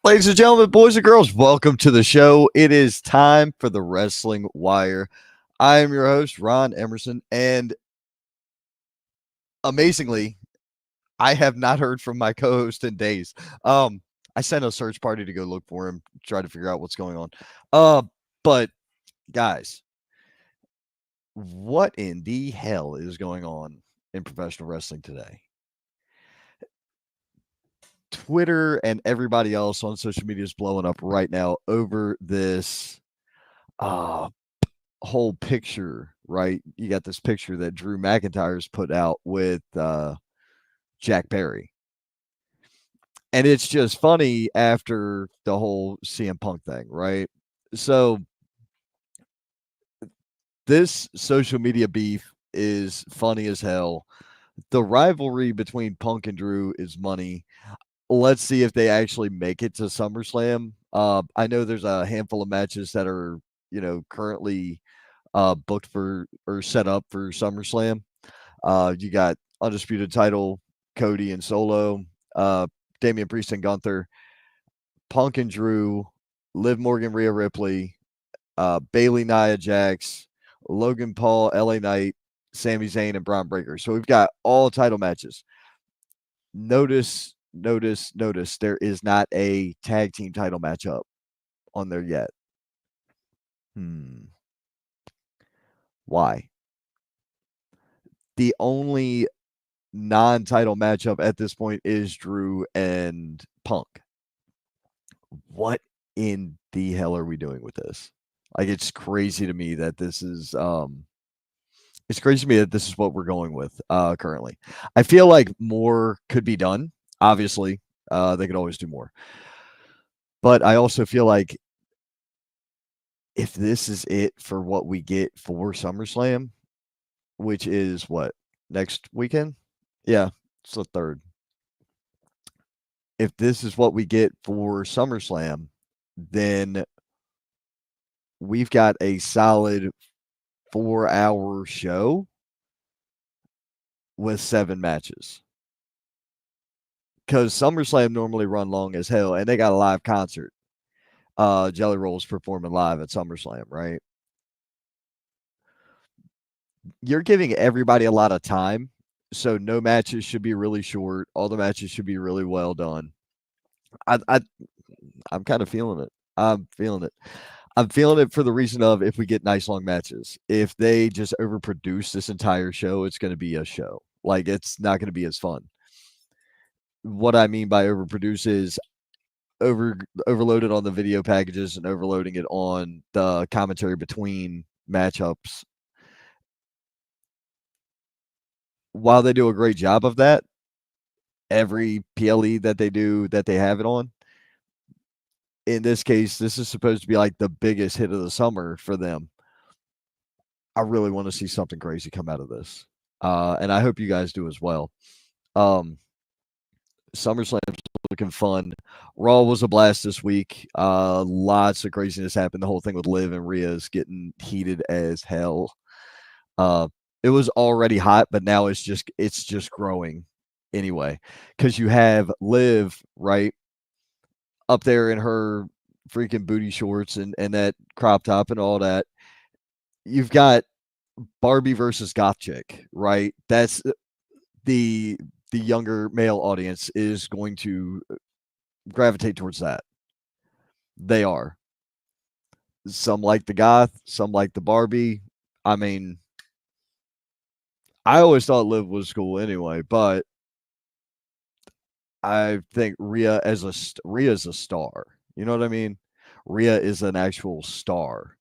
Ladies and gentlemen, boys and girls, welcome to the show. It is time for the Wrestling Wire. I am your host, Ron Emerson, and amazingly, I have not heard from my co-host in days. Um, I sent a search party to go look for him, try to figure out what's going on. Uh, but guys, what in the hell is going on in professional wrestling today? Twitter and everybody else on social media is blowing up right now over this uh whole picture, right? You got this picture that Drew McIntyre's put out with Jack Perry. And it's just funny after the whole CM Punk thing, right? So this social media beef is funny as hell. The rivalry between Punk and Drew is money. Let's see if they actually make it to SummerSlam. I know there's a handful of matches that are, currently booked for or set up for SummerSlam. You got undisputed title Cody and Solo, uh, Damian Priest and Gunther, Punk and Drew, Liv Morgan, Rhea Ripley, Bailey, Nia Jax, Logan Paul, LA Knight, Sami Zayn, and Braun Breaker. So we've got all title matches. Notice. There is not a tag team title matchup on there yet. Hmm. Why? The only non-title matchup at this point is Drew and Punk. What in the hell are we doing with this? Like it's crazy to me that this is it's crazy to me that this is what we're going with currently. I feel like more could be done. Obviously, they could always do more. But I also feel like if this is it for what we get for SummerSlam, which is what next weekend? Yeah, it's the third. If this is what we get for SummerSlam, then we've got a solid 4-hour show with 7 matches. Because SummerSlam normally run long as hell, and they got a live concert. Jelly Roll's performing live at SummerSlam, right? You're giving everybody a lot of time, so no matches should be really short. All the matches should be really well done. I, I I'm kind of feeling it. I'm feeling it. I'm feeling it for the reason of if we get nice long matches. If they just overproduce this entire show, it's going to be a show. Like it's not going to be as fun. What I mean by overproduce is overloaded on the video packages and overloading it on the commentary between matchups. While they do a great job of that, every PLE that they do that they have it on, in this case, this is supposed to be like the biggest hit of the summer for them. I really want to see something crazy come out of this. And I hope you guys do as well. Um, SummerSlam's looking fun. Raw was a blast this week. Lots of craziness happened. The whole thing with Liv and Rhea is getting heated as hell. Uh, it was already hot, but now it's just growing anyway. Because you have Liv right up there in her freaking booty shorts and that crop top and all that. You've got Barbie versus Goth Chick, right? That's the the younger male audience is going to gravitate towards that. They are. Some like the goth, some like the Barbie. I mean, I always thought Liv was cool anyway, but I think Rhea's a star. You know what I mean? Rhea is an actual star.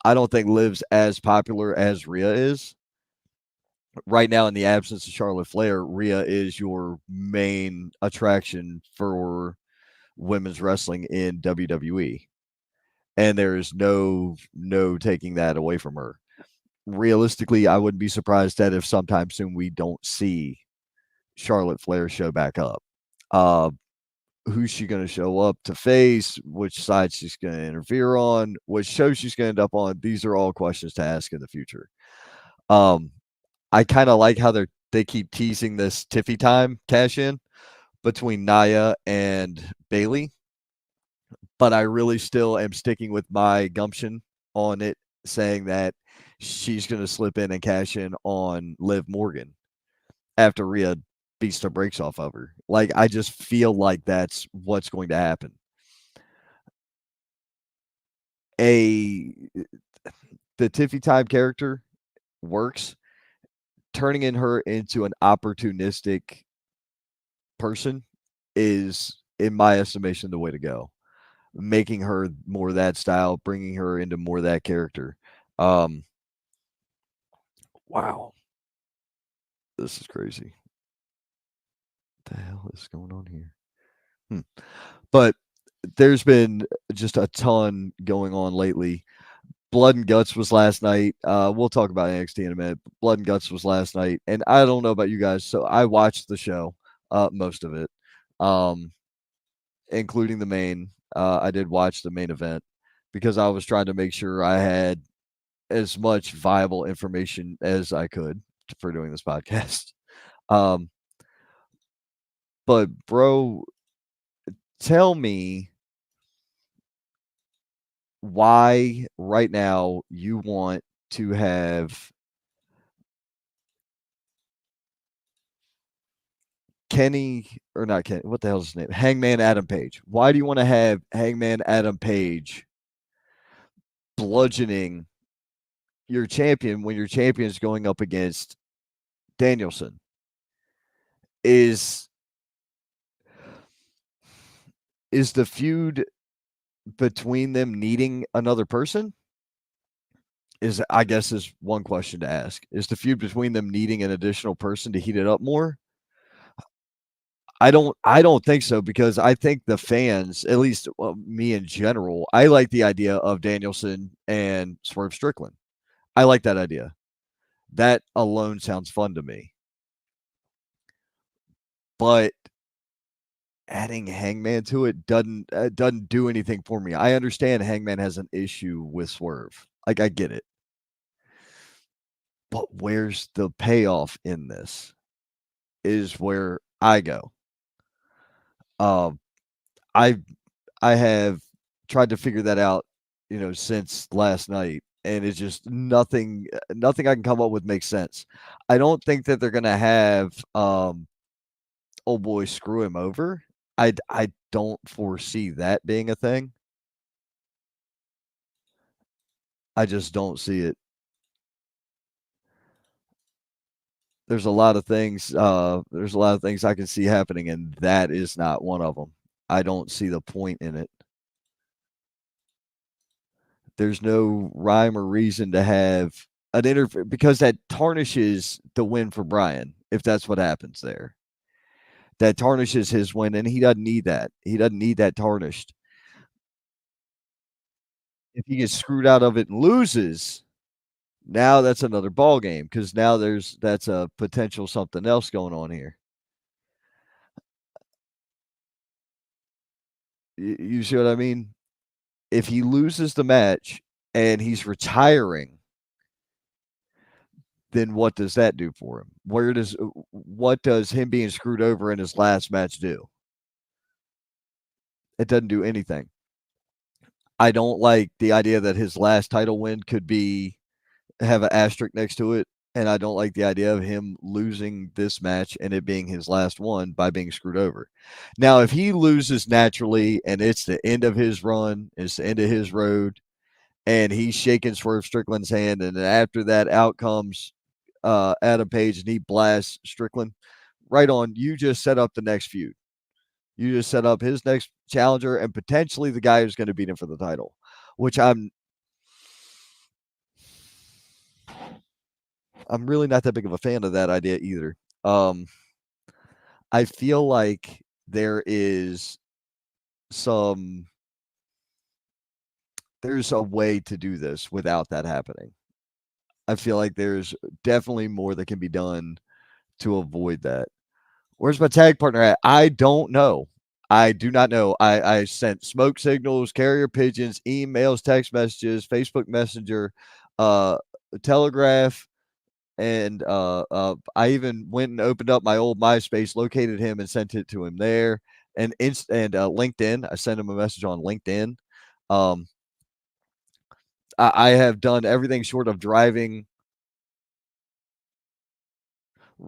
I don't think Liv's as popular as Rhea is. Right now, in the absence of Charlotte Flair, Rhea is your main attraction for women's wrestling in WWE. And there is no taking that away from her. Realistically, I wouldn't be surprised that if sometime soon we don't see Charlotte Flair show back up. Uh, who's she going to show up to face? Which side she's going to interfere on? Which show she's going to end up on? These are all questions to ask in the future. Um, I kind of like how they keep teasing this Tiffy time cash in between Naya and Bailey. but I really still am sticking with my gumption on it, saying that she's going to slip in and cash in on Liv Morgan after Rhea beats the brakes off of her. Like, I just feel like that's what's going to happen. A the Tiffy Time character works. Turning in her into an opportunistic person is, in my estimation, the way to go. Making her more that style, bringing her into more that character. Um, wow, this is crazy. What the hell is going on here? But there's been just a ton going on lately. Blood and Guts was last night. We'll talk about NXT in a minute. Blood and Guts was last night, and I don't know about you guys, so I watched the show, most of it, um, including the main. I did watch the main event because I was trying to make sure I had as much viable information as I could for doing this podcast. Um, but bro, tell me why right now you want to have Kenny, or not Kenny, what the hell's his name? Hangman Adam Page. Why do you want to have Hangman Adam Page bludgeoning your champion when your champion is going up against Danielson? Is the feud between them needing another person? Is, I guess, is one question to ask. Is the feud between them needing an additional person to heat it up more? I don't think so, because I think the fans, at least me in general, I like the idea of Danielson and Swerve Strickland. I like that idea. That alone sounds fun to me. But adding Hangman to it doesn't do anything for me. I understand Hangman has an issue with Swerve. Like, I get it. But where's the payoff in this? Is where I go. Um, I I have tried to figure that out, since last night, and it's just nothing I can come up with makes sense. I don't think that they're gonna have old boy screw him over. I don't foresee that being a thing. I just don't see it. There's a lot of things I can see happening, and that is not one of them. I don't see the point in it. There's no rhyme or reason to have an interview, because that tarnishes the win for Brian if that's what happens there. That tarnishes his win, and he doesn't need that. He doesn't need that tarnished. If he gets screwed out of it and loses, now that's another ball game, because now that's a potential something else going on here. You see what I mean? If he loses the match and he's retiring, then what does that do for him? What does him being screwed over in his last match do? It doesn't do anything. I don't like the idea that his last title win could be have an asterisk next to it, and I don't like the idea of him losing this match and it being his last one by being screwed over. Now, if he loses naturally and it's the end of his run, it's the end of his road, and he's shaking Swerve Strickland's hand, and then after that out comes Adam Page and he blasts Strickland, right on, you just set up the next feud. You just set up his next challenger and potentially the guy who's going to beat him for the title, which I'm really not that big of a fan of that idea either. I feel like some there's a way to do this without that happening. I feel like there's definitely more that can be done to avoid that. Where's my tag partner at? I don't know. I do not know. I sent smoke signals, carrier pigeons, emails, text messages, Facebook Messenger, uh, Telegraph, and I even went and opened up my old MySpace, located him, and sent it to him there. and LinkedIn. I sent him a message on LinkedIn. Um, I have done everything short of driving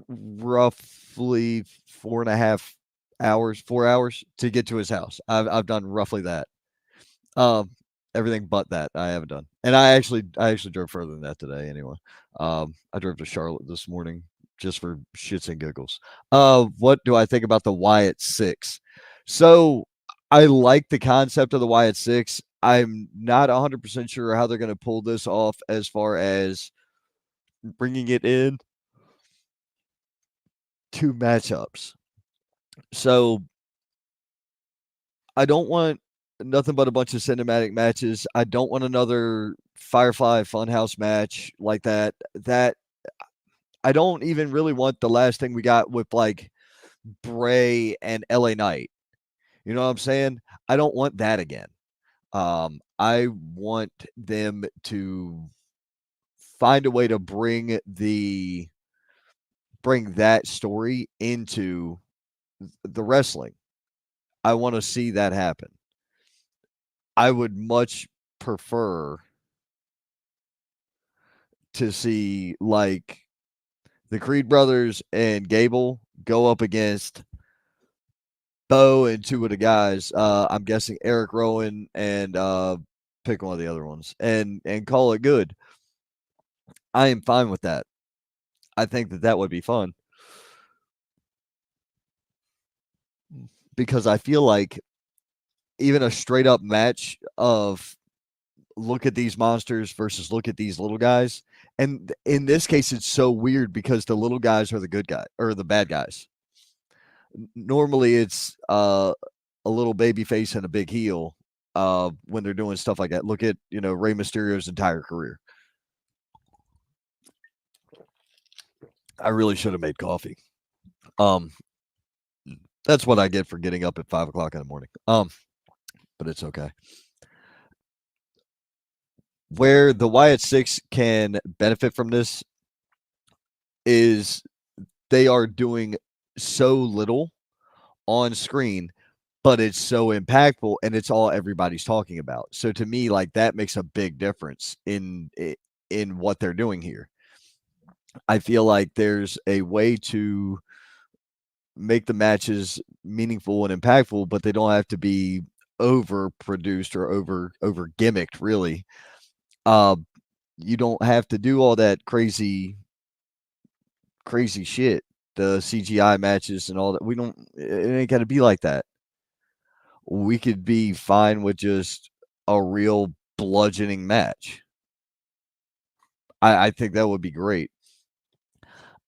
roughly 4.5 hours, 4 hours to get to his house. I've done roughly that. Um, Everything but that I haven't done, and I actually drove further than that today. Anyway, I drove to Charlotte this morning just for shits and giggles. What do I think about the Wyatt Six? So I like the concept of the Wyatt Six. I'm not 100% sure how they're going to pull this off as far as bringing it in to matchups. So I don't want nothing but a bunch of cinematic matches. I don't want another Firefly Funhouse match like that. I don't even really want the last thing we got with like Bray and LA Knight. You know what I'm saying? I don't want that again. I want them to find a way to bring that story into the wrestling. I want to see that happen. I would much prefer to see like the Creed brothers and Gable go up against Bo and two of the guys. I'm guessing Eric Rowan and pick one of the other ones and call it good. I am fine with that. I think that would be fun because I feel like even a straight up match of look at these monsters versus look at these little guys. And in this case, it's so weird because the little guys are the good guy or the bad guys. Normally, it's a little baby face and a big heel when they're doing stuff like that. Look at Rey Mysterio's entire career. I really should have made coffee. Um, that's what I get for getting up at 5 o'clock in the morning. But it's okay. Where the Wyatt Six can benefit from this is they are doing so little on screen, but it's so impactful and it's all everybody's talking about. So to me, like that makes a big difference in what they're doing here. I feel like there's a way to make the matches meaningful and impactful, but they don't have to be overproduced or over gimmicked. Really, uh, you don't have to do all that crazy shit. The CGI matches and all that. We don't. It ain't got to be like that. We could be fine with just a real bludgeoning match. I think that would be great.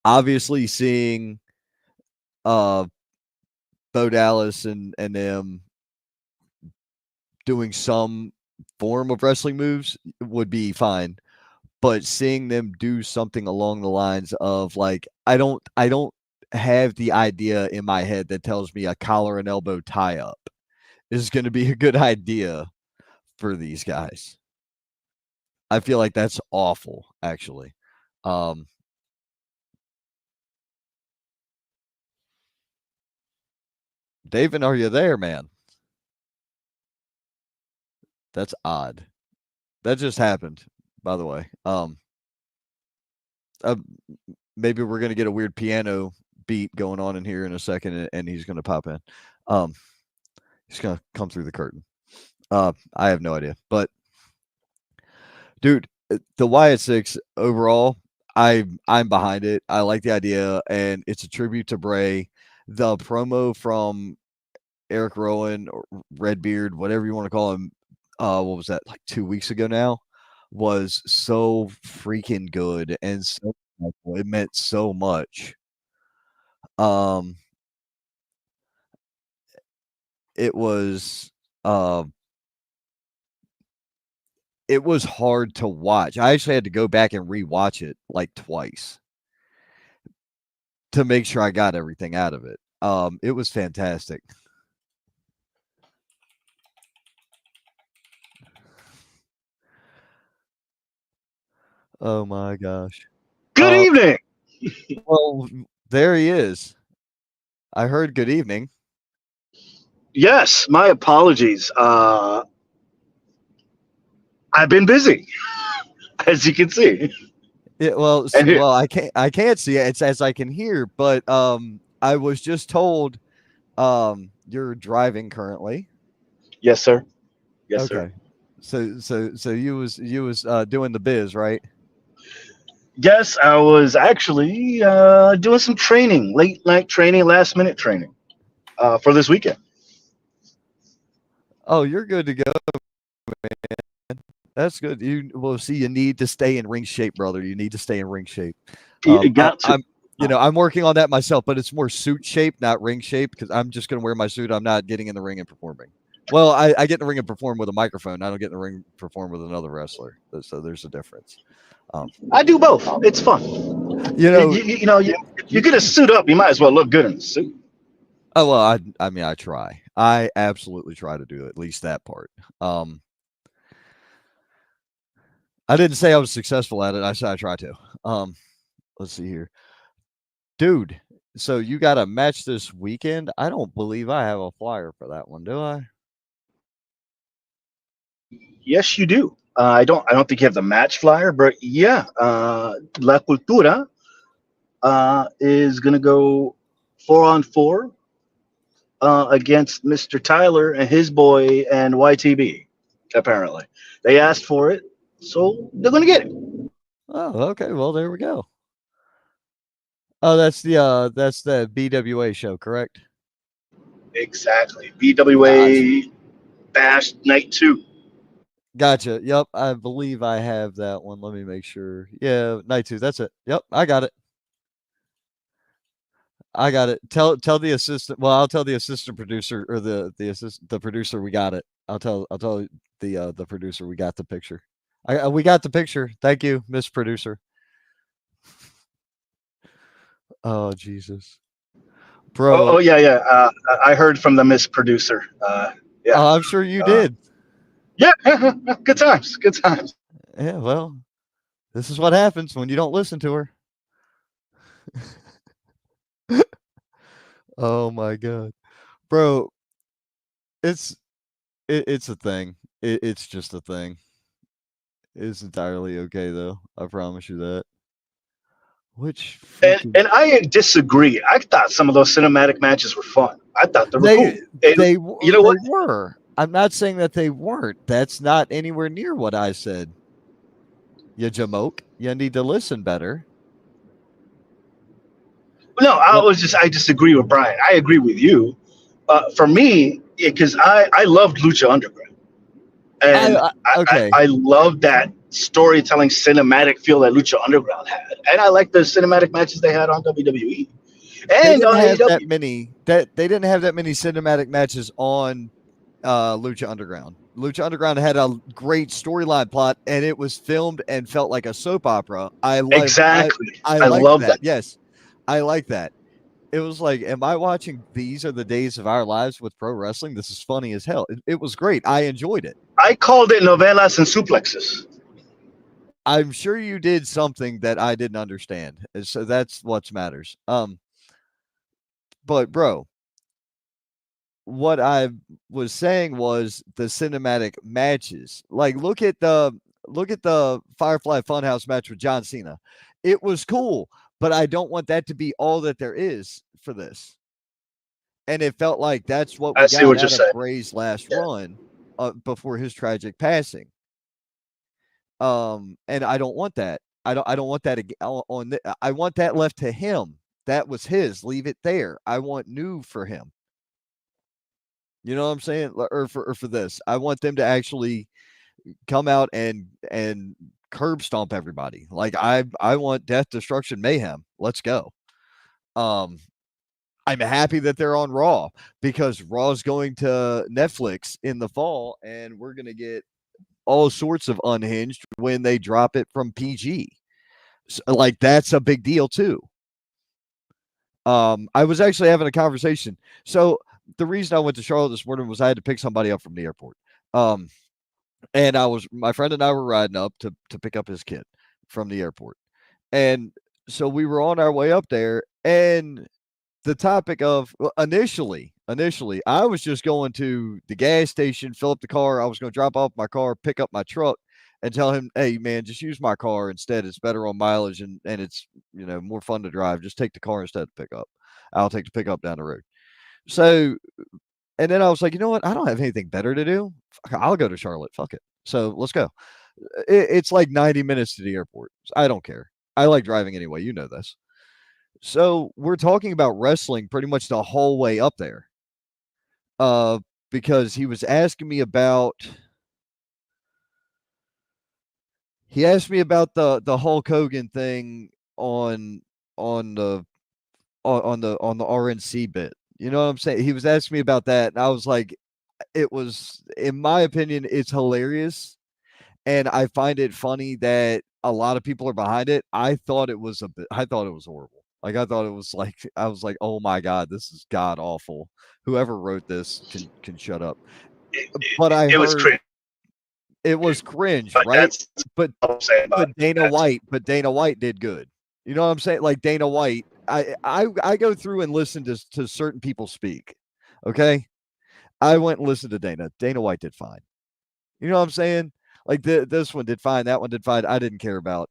Obviously, seeing uh Bo Dallas and them doing some form of wrestling moves would be fine. But seeing them do something along the lines of like I don't have the idea in my head that tells me a collar and elbow tie up is going to be a good idea for these guys. I feel like that's awful, actually. Um, David, are you there, man? That's odd. That just happened, by the way. Uh, Maybe we're gonna get a weird piano beat going on in here in a second, and he's gonna pop in. Um, he's gonna come through the curtain. I have no idea, but dude, the Wyatt Six overall, I'm behind it. I like the idea, and it's a tribute to Bray. The promo from Eric Rowan or Redbeard, whatever you want to call him, what was that, like 2 weeks ago now, was so freaking good and so it meant so much. Um, it was uh, it was hard to watch. I actually had to go back and rewatch it like twice to make sure I got everything out of it. It was fantastic. Oh my gosh. Good Uh, evening. well, there he is. I heard good evening. Yes, my apologies. I've been busy, as you can see. Yeah, well, And here, well, I can't see it. It's as I can hear, but I was just told you're driving currently. yes, sir. Yes, sir. Okay. So you was doing the biz, right? Yes, I was actually doing some training, late night training, last minute training for this weekend. Oh, you're good to go. That's good. You well, see, you need to stay in ring shape, brother. You need to stay in ring shape. You I, got to. I'm, I'm working on that myself, but it's more suit shape, not ring shape, because I'm just going to wear my suit. I'm not getting in the ring and performing. Well, I get in the ring and perform with a microphone. I don't get in the ring and perform with another wrestler. So there's a difference. Um, I do both. It's fun. you You, know, you, you know, you, you you, get a suit up, you might as well look good in the suit. oh well, I mean, I try. I absolutely try to do at least that part. Um, I didn't say I was successful at it. I said I try to. Um, let's see here. Dude, so you got a match this weekend? I don't believe I have a flyer for that one, do I? Yes, you do. I don't think you have the match flyer, but yeah, La Cultura is gonna go 4-on-4 against Mr. Tyler and his boy and YTB. Apparently, they asked for it, so they're gonna get it. Oh, okay. Well, there we go. Oh, that's the BWA show, correct? Exactly. Gotcha. BWA Bash Night 2. Gotcha. Yep, I believe I have that one. Let me make sure. Yeah, night two. That's it. Yep, I got it. I got it. Tell the assistant. Well, I'll tell the assistant producer or the producer we got it. I'll tell the producer we got the picture. We got the picture. Thank you, Miss Producer. Oh Jesus, Oh, bro. yeah, yeah. I heard from the Miss Producer. Yeah. I'm sure you Uh, did. yeah. Good times. Good times. Yeah. Well, this is what happens when you don't listen to her. Oh my god, bro. It's it's a thing. It's just a thing. It's entirely okay though. I promise you that. Which freaking And I disagree. I thought some of those cinematic matches were fun. I thought they were they cool. And you know they what? were. I'm not saying that they weren't. That's not anywhere near what I said. You jamoke. You need to listen better. No, What I disagree with Brian. I agree with you. For me, because I loved Lucha Underground, and okay. I loved that storytelling cinematic feel that Lucha Underground had, and I like the cinematic matches they had on WWE They and didn't on have that AEW. many they didn't have that many cinematic matches on Lucha Underground. Lucha Underground had a great storyline plot, and it was filmed and felt like a soap opera. Exactly. I I liked love that. that. Yes, I like that. It was like, am I watching These Are the Days of Our Lives with pro wrestling? This is funny as hell. It was great. I enjoyed it. I called it novelas and suplexes. I'm sure you did something that I didn't understand. So that's what matters. But bro, what I was saying was the cinematic matches. Like look at the Firefly Funhouse match with John Cena. It was cool, but I don't want that to be all that there is for this. And it felt like that's what I we see got what you're out of saying. Bray's last Yeah. run before his tragic passing. And I don't want that. I don't want that I want that left to him. That was his. Leave it there. I want new for him. You know what I'm saying? Or for this. I want them to actually come out and curb stomp everybody. Like I want death, destruction, mayhem. Let's go. Um I'm happy that they're on Raw because Raw's going to Netflix in the fall and we're going to get all sorts of unhinged when they drop it from PG. So, like that's a big deal too. I was actually having a conversation. So the reason I went to Charlotte this morning was I had to pick somebody up from the airport. Um, and my friend and I were riding up to pick up his kid from the airport. And so we were on our way up there and the topic of well, initially, I was just going to the gas station, fill up the car. I was going to drop off my car, pick up my truck, and tell him, "Hey, man, just use my car instead. It's better on mileage and it's more fun to drive. Just take the car instead of pickup. I'll take the pickup down the road." So, and then I was like, you know what? I don't have anything better to do. I'll go to Charlotte. Fuck it. So let's go. It's like 90 minutes to the airport. I don't care. I like driving anyway. You know this. So we're talking about wrestling pretty much the whole way up there. Uh, because he asked me about the Hulk Hogan thing on on the on the RNC bit. You know what I'm saying? He was asking me about that, and I was like, it was, in my opinion, it's hilarious, and I find it funny that a lot of people are behind it. I thought it was horrible. Like I thought it was like I was like, oh my god, this is god awful. Whoever wrote this can shut up. But I It was heard cringe. it was cringe, But right? that's But all I'm saying about it. But Dana White did good. You know what I'm saying? Like Dana White, I go through and listen to certain people speak. Okay, I went and listened to Dana. Dana White did fine. You know what I'm saying? Like this one did fine, that one did fine. I didn't care about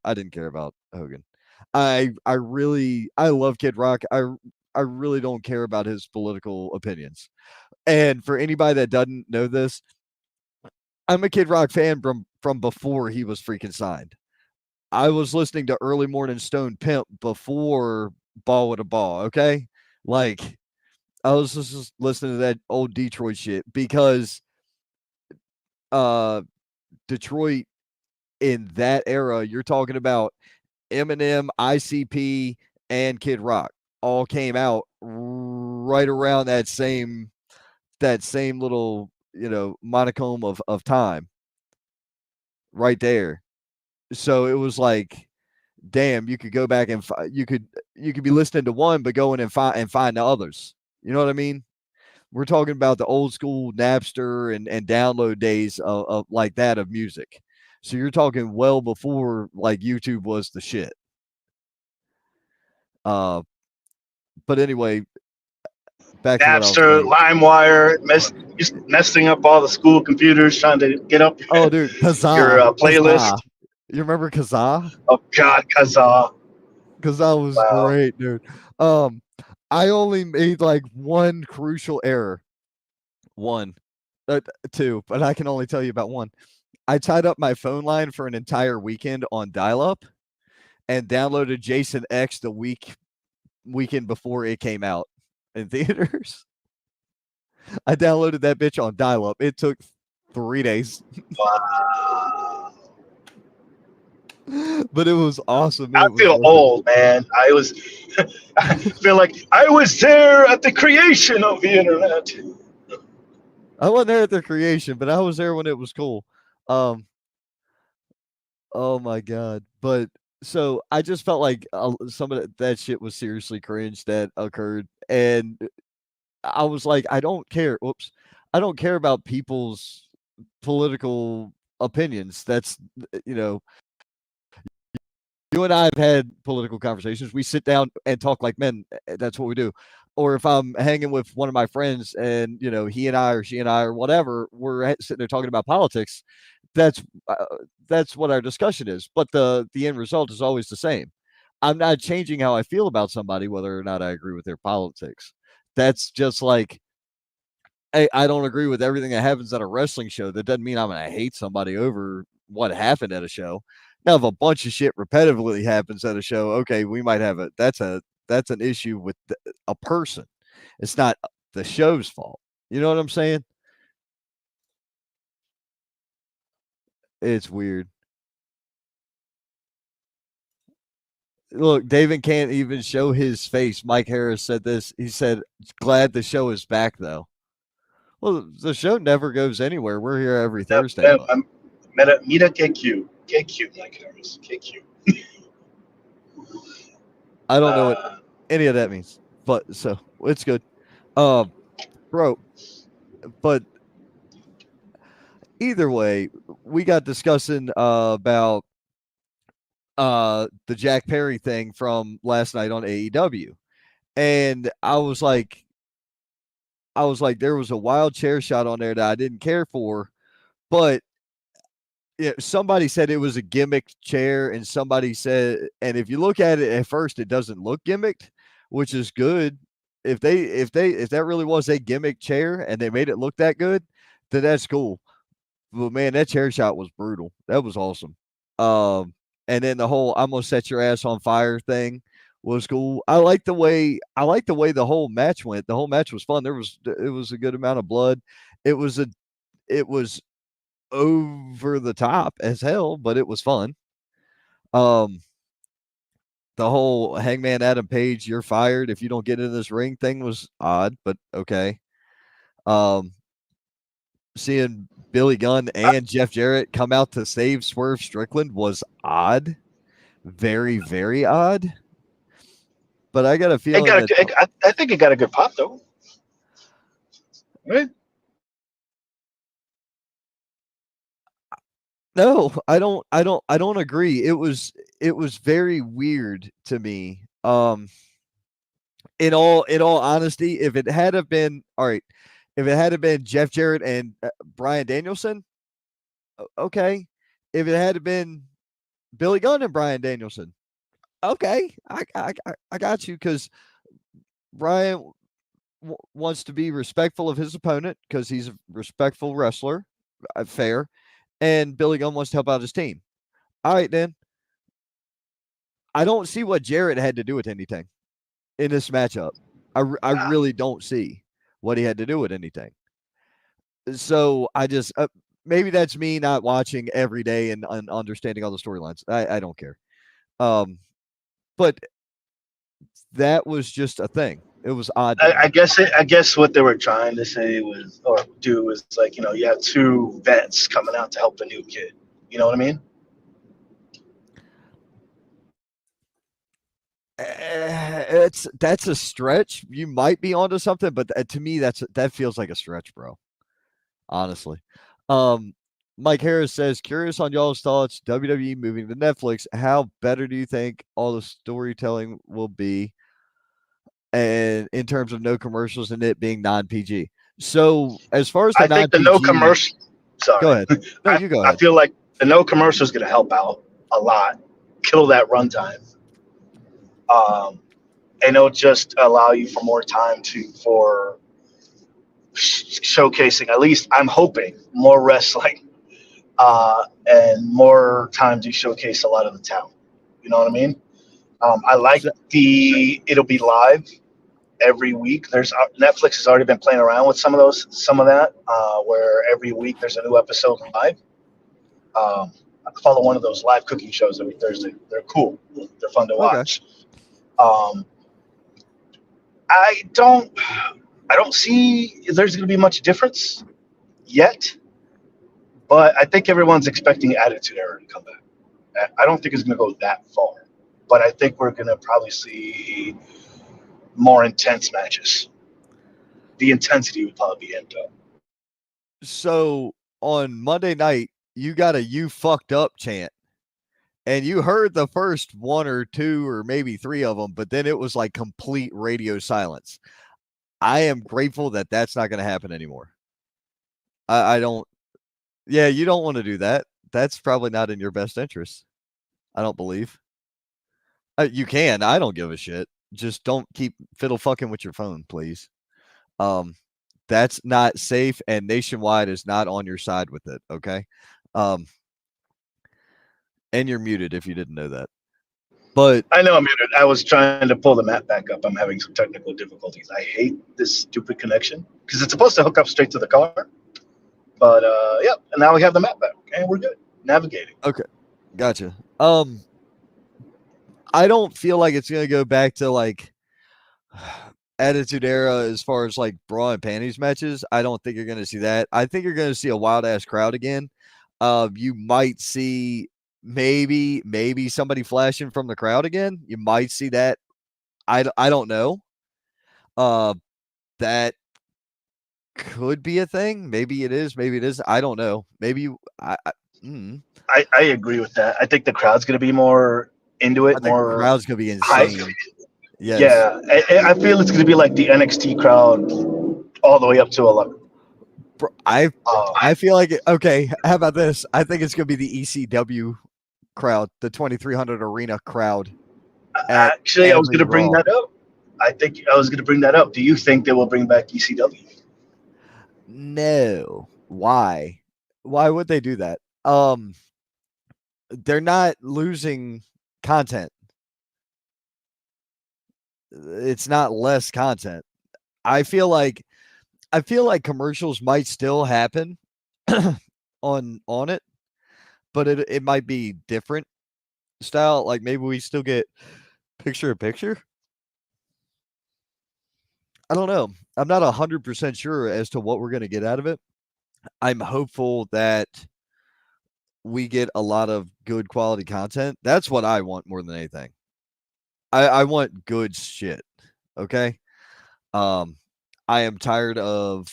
Hogan. I love Kid Rock. I really don't care about his political opinions. And for anybody that doesn't know this, I'm a Kid Rock fan from before he was freaking signed. I was listening to Early Morning Stone Pimp before Ball with a Ball, okay? Like I was just listening to that old Detroit shit because uh Detroit in that era, you're talking about Eminem, ICP, and Kid Rock all came out right around that same little monochrome of time right there. So it was like, damn, you could go back and you could be listening to one, but go in and find the others. You know what I mean? We're talking about the old school Napster and download days of like that of music. So you're talking well before like YouTube was the shit. Uh, but anyway, back to what I was Napster, saying. LimeWire, just messing up all the school computers, trying to get up Oh, dude, your Kazaa. playlist. You remember Kazaa? Oh God, Kazaa. Kazaa was Wow. great, dude. Um, I only made like one crucial error. One, two, but I can only tell you about one. I tied up my phone line for an entire weekend on dial-up and downloaded Jason X the weekend before it came out in theaters. I downloaded that bitch on dial-up. It took 3 days, Wow. but it was awesome. I It was feel worth it. old, man. I feel like I was there at the creation of the internet. I wasn't there at their creation, but I was there when it was cool. Um, oh my god! But so I just felt like some of that shit was seriously cringe that occurred, and I was like, I don't care. Oops, I don't care about people's political opinions. That's you know, you and I have had political conversations. We sit down and talk like men. That's what we do. Or if I'm hanging with one of my friends and he and I or she and I or whatever, we're sitting there talking about politics. That's uh, that's what our discussion is. But the end result is always the same. I'm not changing how I feel about somebody whether or not I agree with their politics. That's just like, hey, I don't agree with everything that happens at a wrestling show. That doesn't mean I'm going to hate somebody over what happened at a show. Now, if a bunch of shit repetitively happens at a show, okay, we might have that's an issue with a person. It's not the show's fault. You know what I'm saying? It's weird. Look, David can't even show his face. Mike Harris said this. He said, "Glad the show is back, though." Well, the show never goes anywhere. We're here every Thursday, but Mira que cute. Que cute, like Harris. Que cute. I don't know what Uh, any of that means. But so it's good. Um, bro, but either way, we got discussing about the Jack Perry thing from last night on AEW. And I was like, there was a wild chair shot on there that I didn't care for, but somebody said it was a gimmick chair, and somebody said, and if you look at it at first, it doesn't look gimmicked, which is good. If that really was a gimmick chair and they made it look that good, then that's cool. But man, that chair shot was brutal. That was awesome. Um, and then the whole "I'm gonna set your ass on fire" thing was cool. I like the way the whole match went. The whole match was fun. It was a good amount of blood. It was a it was over the top as hell, but it was fun. Um, the whole Hangman Adam Page, you're fired if you don't get in this ring thing was odd, but okay. Um, seeing Billy Gunn I, and Jeff Jarrett come out to save Swerve Strickland was odd, very, very odd. But I got a it feeling got that a, I think it got a good pop though. Right? no, I don't agree. It was very weird to me. In all honesty, if it had have been all right, if it had have been Jeff Jarrett and Brian Danielson, okay. If it had been Billy Gunn and Brian Danielson, okay, I got you because Brian wants to be respectful of his opponent because he's a respectful wrestler, fair, and Billy Gunn wants to help out his team. All right, then I don't see what Jarrett had to do with anything in this matchup. I Ah, really don't see what he had to do with anything. So I just maybe that's me not watching every day and understanding all the storylines. I don't care. Um, but that was just a thing. It was odd to me. I guess what they were trying to say was or do was like you have two vets coming out to help the new kid. You know what I mean? That's a stretch. You might be onto something, but to me, that feels like a stretch, bro. Honestly, um, Mike Harris says, "Curious on y'all's thoughts. WWE moving to Netflix. How better do you think all the storytelling will be, and in terms of no commercials and it being non PG?" So, as far as the I non think the no PG, commercial. go Sorry, ahead. No, you go I ahead. feel like the no commercial is going to help out a lot, kill that runtime, um, and it'll just allow you for more time for showcasing. At least I'm hoping more wrestling and more time to showcase a lot of the talent. You know what I mean? I like So, it'll be live every week. There's Netflix has already been playing around with some of that, where every week there's a new episode live. I follow one of those live cooking shows every Thursday. They're cool. They're fun to okay. watch. Um, I don't I don't see there's going to be much difference yet, but I think everyone's expecting Attitude Era to come back. I don't think it's going to go that far, but I think we're going to probably see more intense matches. The intensity would probably be amped up. So on Monday night, you got a "you fucked up" chant, and you heard the first one or two or maybe three of them, but then it was like complete radio silence. I am grateful that that's not going to happen anymore. I don't. Yeah, you don't want to do that. That's probably not in your best interest. I don't believe. You can. I don't give a shit. Just don't keep fiddle fucking with your phone, please. Um, that's not safe, and Nationwide is not on your side with it. Okay. Um, and you're muted if you didn't know that. But I know I'm muted. I was trying to pull the map back up. I'm having some technical difficulties. I hate this stupid connection because it's supposed to hook up straight to the car. But yeah, and now we have the map back, and we're good navigating. okay, gotcha. I don't feel like it's gonna go back to like Attitude Era as far as like bra and panties matches. I don't think you're gonna see that. I think you're gonna see a wild ass crowd again. You might see maybe somebody flashing from the crowd again. You might see that. I don't know. Uh, that could be a thing. Maybe it is. Maybe it is. I don't know. Maybe you. Mm, I agree with that. I think the crowd's going to be more into I it, think the more crowd's gonna be hype. insane. Yes. Yeah, I feel it's going to be like the NXT crowd all the way up to 11. Bro, I Uh, I feel like okay, how about this? I think it's gonna be the ECW crowd, the 2300 arena crowd at Actually, I was going every to bring Raw. that up. I think I was going to bring that up. Do you think they will bring back ECW? No. Why? Why would they do that? They're not losing content. It's not less content. I feel like commercials might still happen on it, but it might be different style. Like maybe we still get picture in picture. I don't know. I'm not 100% sure as to what we're going to get out of it. I'm hopeful that we get a lot of good quality content. That's what I want more than anything. I want good shit. Okay. Um, I am tired of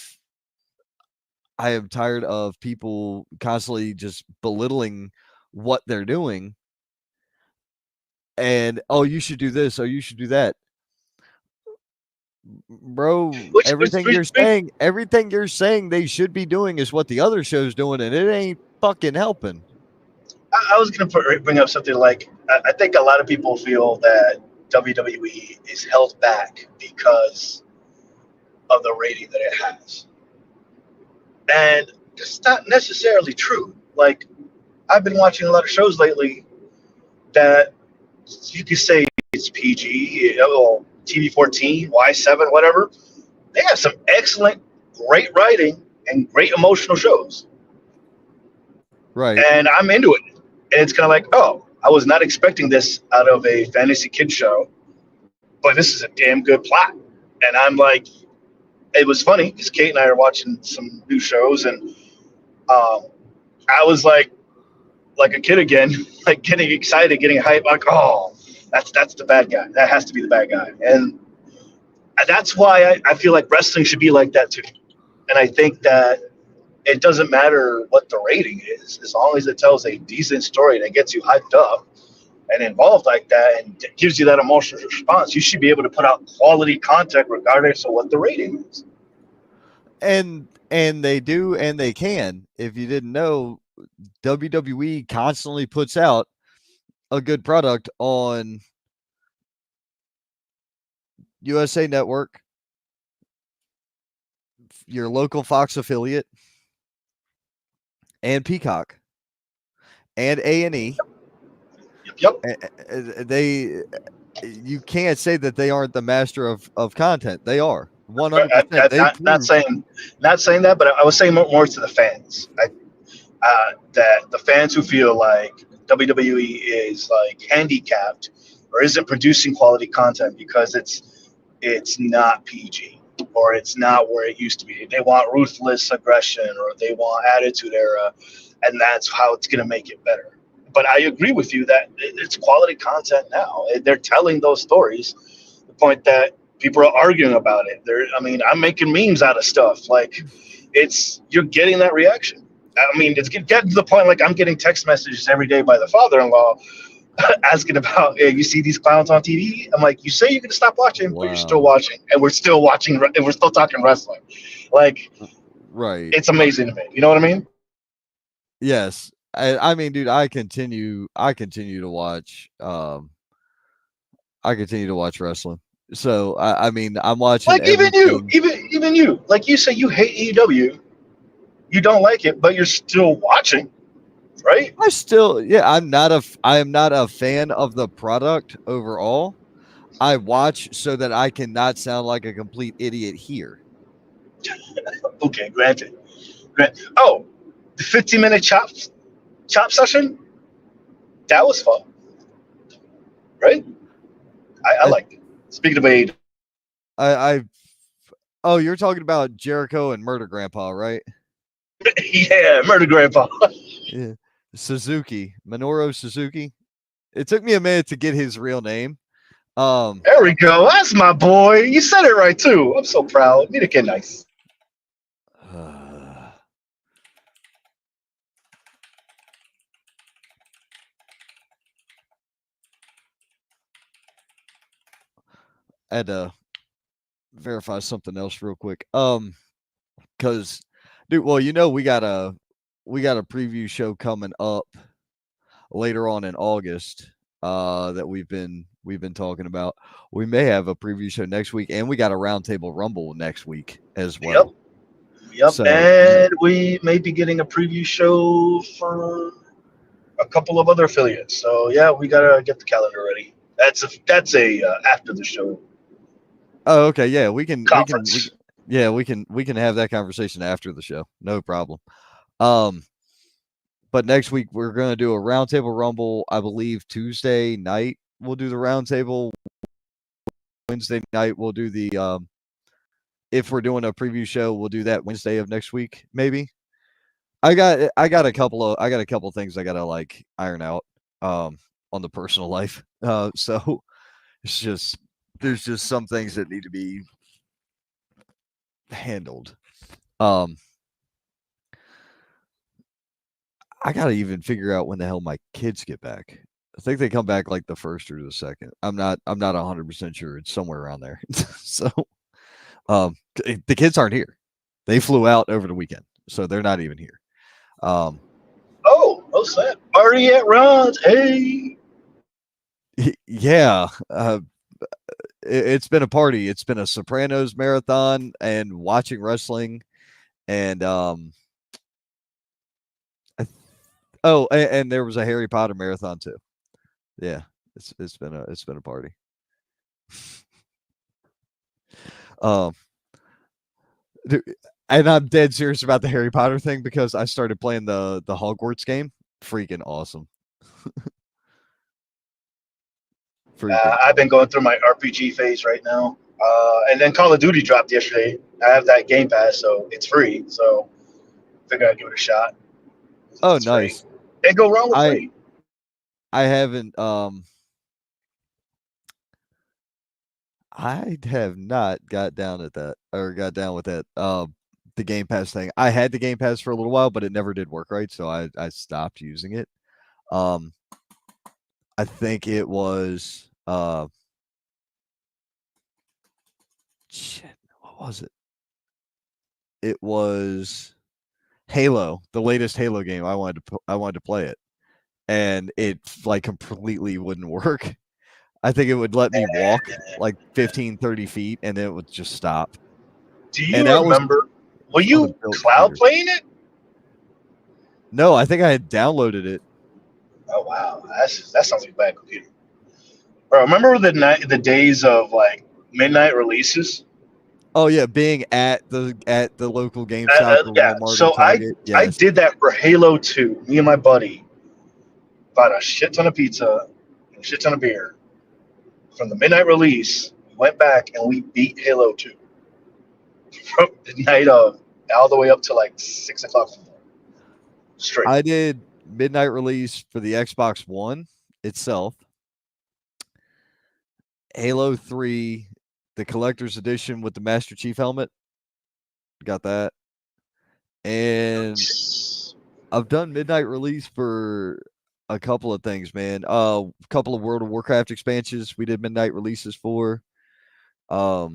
people constantly just belittling what they're doing and oh you should do this, oh you should do that. Bro, everything you're saying they should be doing is what the other show's doing and it ain't fucking helping. I was going to bring up something like I think a lot of people feel that WWE is held back because of the rating that it has. And it's not necessarily true. Like, I've been watching a lot of shows lately that you could say it's PG, or TV 14, Y7, whatever. They have some excellent, great writing and great emotional shows. Right. And I'm into it. And it's kind of like, oh, I was not expecting this out of a fantasy kid show, but this is a damn good plot. And I'm like, it was funny because Kate and I are watching some new shows, and I was like a kid again, like getting excited, getting hyped, like, oh, that's the bad guy. That has to be the bad guy. And that's why I feel like wrestling should be like that too. And I think that it doesn't matter what the rating is, as long as it tells a decent story that gets you hyped up and involved like that and gives you that emotional response. You should be able to put out quality content regardless of what the rating is. And they do and they can. If you didn't know, WWE constantly puts out a good product on USA Network, your local Fox affiliate, and Peacock, and A&E. Yep. They you can't say that they aren't the master of content. They are 100%. I, They not prove saying that, but I was saying more to the fans. That the fans who feel like WWE is like handicapped or isn't producing quality content because it's not PG or it's not where it used to be. They want ruthless aggression or they want attitude era, and that's how it's going to make it better. But I agree with you that it's quality content now. They're telling those stories. The point that people are arguing about it. I mean, I'm making memes out of stuff. Like, you're getting that reaction. I mean, it's getting to the point like I'm getting text messages every day by the father-in-law asking about, hey, you see these clowns on TV? I'm like, you say you're gonna stop watching, but you're still wow. watching, and we're still watching, and we're still talking wrestling. Like, Right. it's amazing to me. You know what I mean? Yes. I mean, dude, I continue to watch wrestling. So I mean, I'm watching Like everything. even you, like you say, you hate AEW, you don't like it, but you're still watching, right? I still yeah, I am not a fan of the product overall. I watch so that I can not sound like a complete idiot here. Okay, granted. Oh, the 15-minute chop session, that was fun, right? I I liked it. Speaking of AEW, I oh, you're talking about Jericho and Murder Grandpa, right? yeah, Murder Grandpa. Yeah. Suzuki, Minoru Suzuki. It took me a minute to get his real name. Um There we go. That's my boy. You said it right too. I'm so proud. Need to get nice. I had to verify something else real quick. Because, dude, well, we got a preview show coming up later on in August. That we've been talking about. We may have a preview show next week, and we got a roundtable rumble next week as well. Yep. So, And we may be getting a preview show for a couple of other affiliates. So yeah, we gotta get the calendar ready. That's a after the show oh, okay, yeah, we can conference. we can have that conversation after the show. No problem. Um, but next week we're gonna do a roundtable rumble. I believe Tuesday night we'll do the roundtable. Wednesday night we'll do the if we're doing a preview show, we'll do that Wednesday of next week, maybe. I got a couple things I gotta like iron out on the personal life. So it's just there's just some things that need to be handled. Um I gotta even figure out when the hell my kids get back. I think they come back like the first or the second. I'm not 100% sure. It's somewhere around there. So the kids aren't here. They flew out over the weekend, so they're not even here. Oh, snap! Party at Ron's. Hey. Yeah, it's been a party. It's been a Sopranos marathon and watching wrestling, and and there was a Harry Potter marathon too. Yeah, it's been a party. Dude, and I'm dead serious about the Harry Potter thing because I started playing the Hogwarts game. Freaking awesome. I've been going through my RPG phase right now. And then Call of Duty dropped yesterday. I have that Game Pass, so it's free. So I figured I'd give it a shot. Oh, It's nice. free. Can't go wrong with free. I haven't I have not got down with that the Game Pass thing. I had the Game Pass for a little while, but it never did work right, so I stopped using it. I think it was shit, what was it? It was Halo, the latest Halo game. I wanted to play it, and it like completely wouldn't work. I think it would let me walk like 15, 30 feet, and then it would just stop. Do you remember? Were you cloud playing it? No, I think I had downloaded it. Oh wow, that sounds like a bad computer. Bro, remember the days of like midnight releases? Oh yeah, being at the local GameStop or yeah. Walmart So or Target. I did that for Halo 2. Me and my buddy bought a shit ton of pizza and a shit ton of beer. From the midnight release, we went back and we beat Halo 2 from the night of all the way up to like 6 o'clock in the morning. Straight. I did midnight release for the Xbox One itself. Halo 3, the collector's edition with the Master Chief helmet. Got that. And I've done midnight release for a couple of things, man. A couple of World of Warcraft expansions we did midnight releases for. I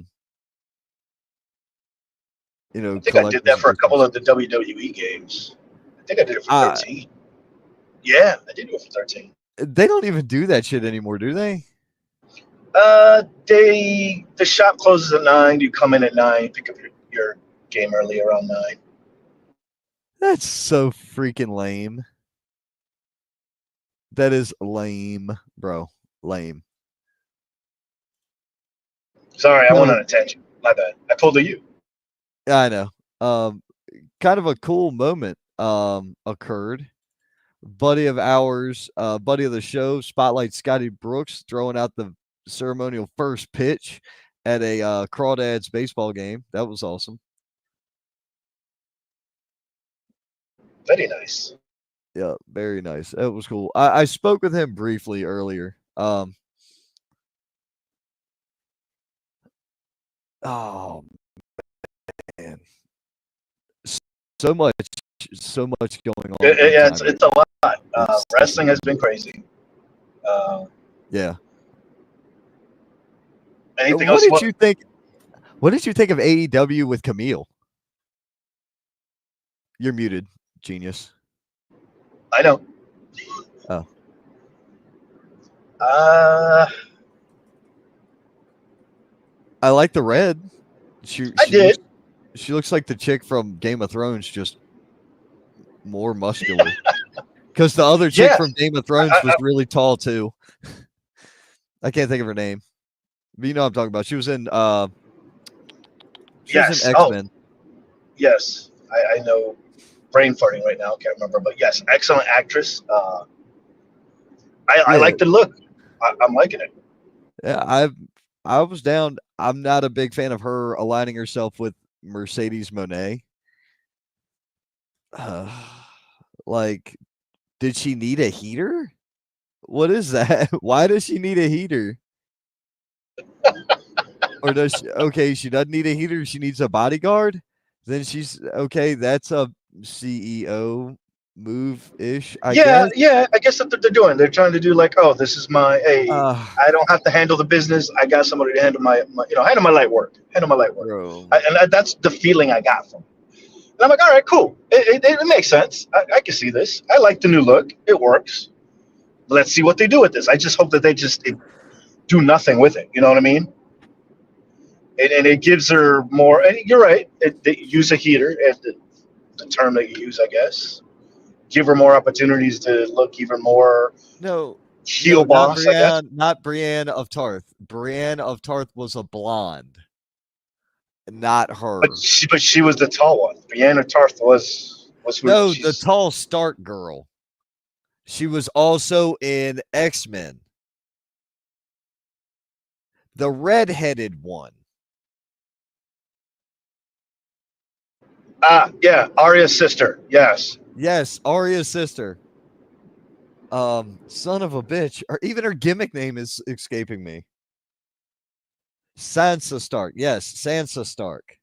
think I did that for a couple of the WWE games. I think I did it for 13. Yeah, I did do it for 13. They don't even do that shit anymore, do they? The shop closes at 9. You come in at 9, pick up your game early around 9. That's so freaking lame. That is lame, bro. Lame. Sorry, I went on a tangent. My bad. I pulled a U. I know. Kind of a cool moment occurred. Buddy of ours, buddy of the show, Spotlight Scotty Brooks, throwing out the ceremonial first pitch at a Crawdads baseball game. That was awesome. Very nice. Yeah, very nice. It was cool. I spoke with him briefly earlier. Oh man, so much going on. Yeah, it's a lot. Wrestling has been crazy. Yeah. Anything What else? did What you think? What did you think of AEW with Camille? You're muted, genius. I know. Oh, Uh, I like the red. She I she looks did. she looks like the chick from Game of Thrones, just more muscular. Because the other chick Yeah. from Game of I, Thrones was I, really tall too. I can't think of her name, but you know what I'm talking about. She was in yes. X Oh, Men. yes. I know. Brain farting right now. Can't remember, but yes, excellent actress. I Yeah, like the look. I'm liking it. yeah. I was down. I'm not a big fan of her aligning herself with Mercedes Monet. Uh, like, did she need a heater? What is that? Why does she need a heater? Or does she, okay? She doesn't need a heater. She needs a bodyguard. Then she's okay. That's a CEO move ish, I Yeah, guess. yeah. I guess that's what they're doing. They're trying to do like, oh, this is my. Hey, Uh, I don't have to handle the business. I got somebody to handle handle my light work. Handle my light work. bro. That's the feeling I got from it. And I'm like, all right, cool. It makes sense. I can see this. I like the new look. It works. Let's see what they do with this. I just hope that they just do nothing with it. You know what I mean? And it gives her more. And you're right. They use a heater, as the term that you use, I guess. Give her more opportunities to look even more No, heel no, not boss, I guess. Brienne, not Brienne of Tarth. Brienne of Tarth was a blonde, not her. But she was the tall one. Brianna Tarth was who No, the she's. tall Stark girl. She was also in X Men. The redheaded one. Yeah, Arya's sister. Yes. Yes, Arya's sister. Son of a bitch. Or even her gimmick name is escaping me. Sansa Stark. Yes, Sansa Stark.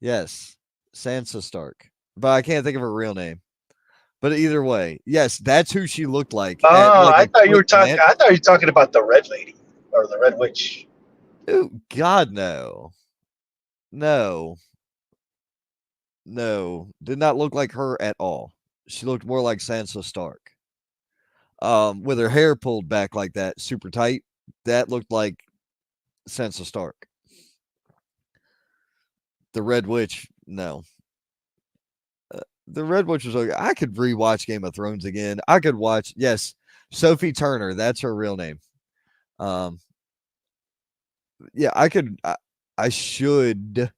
Yes, Sansa Stark. But I can't think of her real name. But either way, yes, that's who she looked like at Oh, like I a thought you were quick talking. glance. I thought you were talking about the Red Lady or the Red Witch. Ooh, God, no. No, no. Did not look like her at all. She looked more like Sansa Stark. With her hair pulled back like that, super tight. That looked like Sansa Stark. The Red Witch, no. The Red Witch was okay. I could rewatch Game of Thrones again. I could watch, yes, Sophie Turner. That's her real name. Um, yeah, I could. I should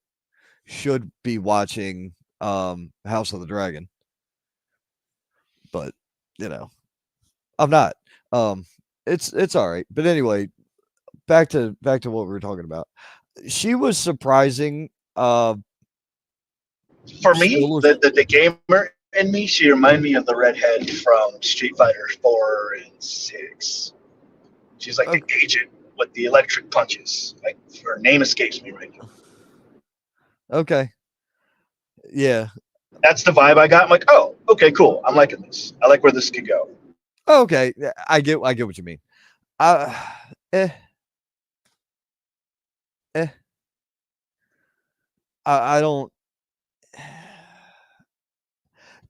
be watching House of the Dragon, but you know, I'm not. Um, it's all right. But anyway, back to what we were talking about. She was surprising. For Still me, was the gamer in me, she reminded me of the redhead from Street Fighter 4 and 6. She's like the okay. agent with the electric punches. Like her name escapes me right now. Okay. Yeah. That's the vibe I got. I'm like, oh, okay, cool. I'm liking this. I like where this could go. Okay. Yeah, I get what you mean. Uh, eh, eh. I don't.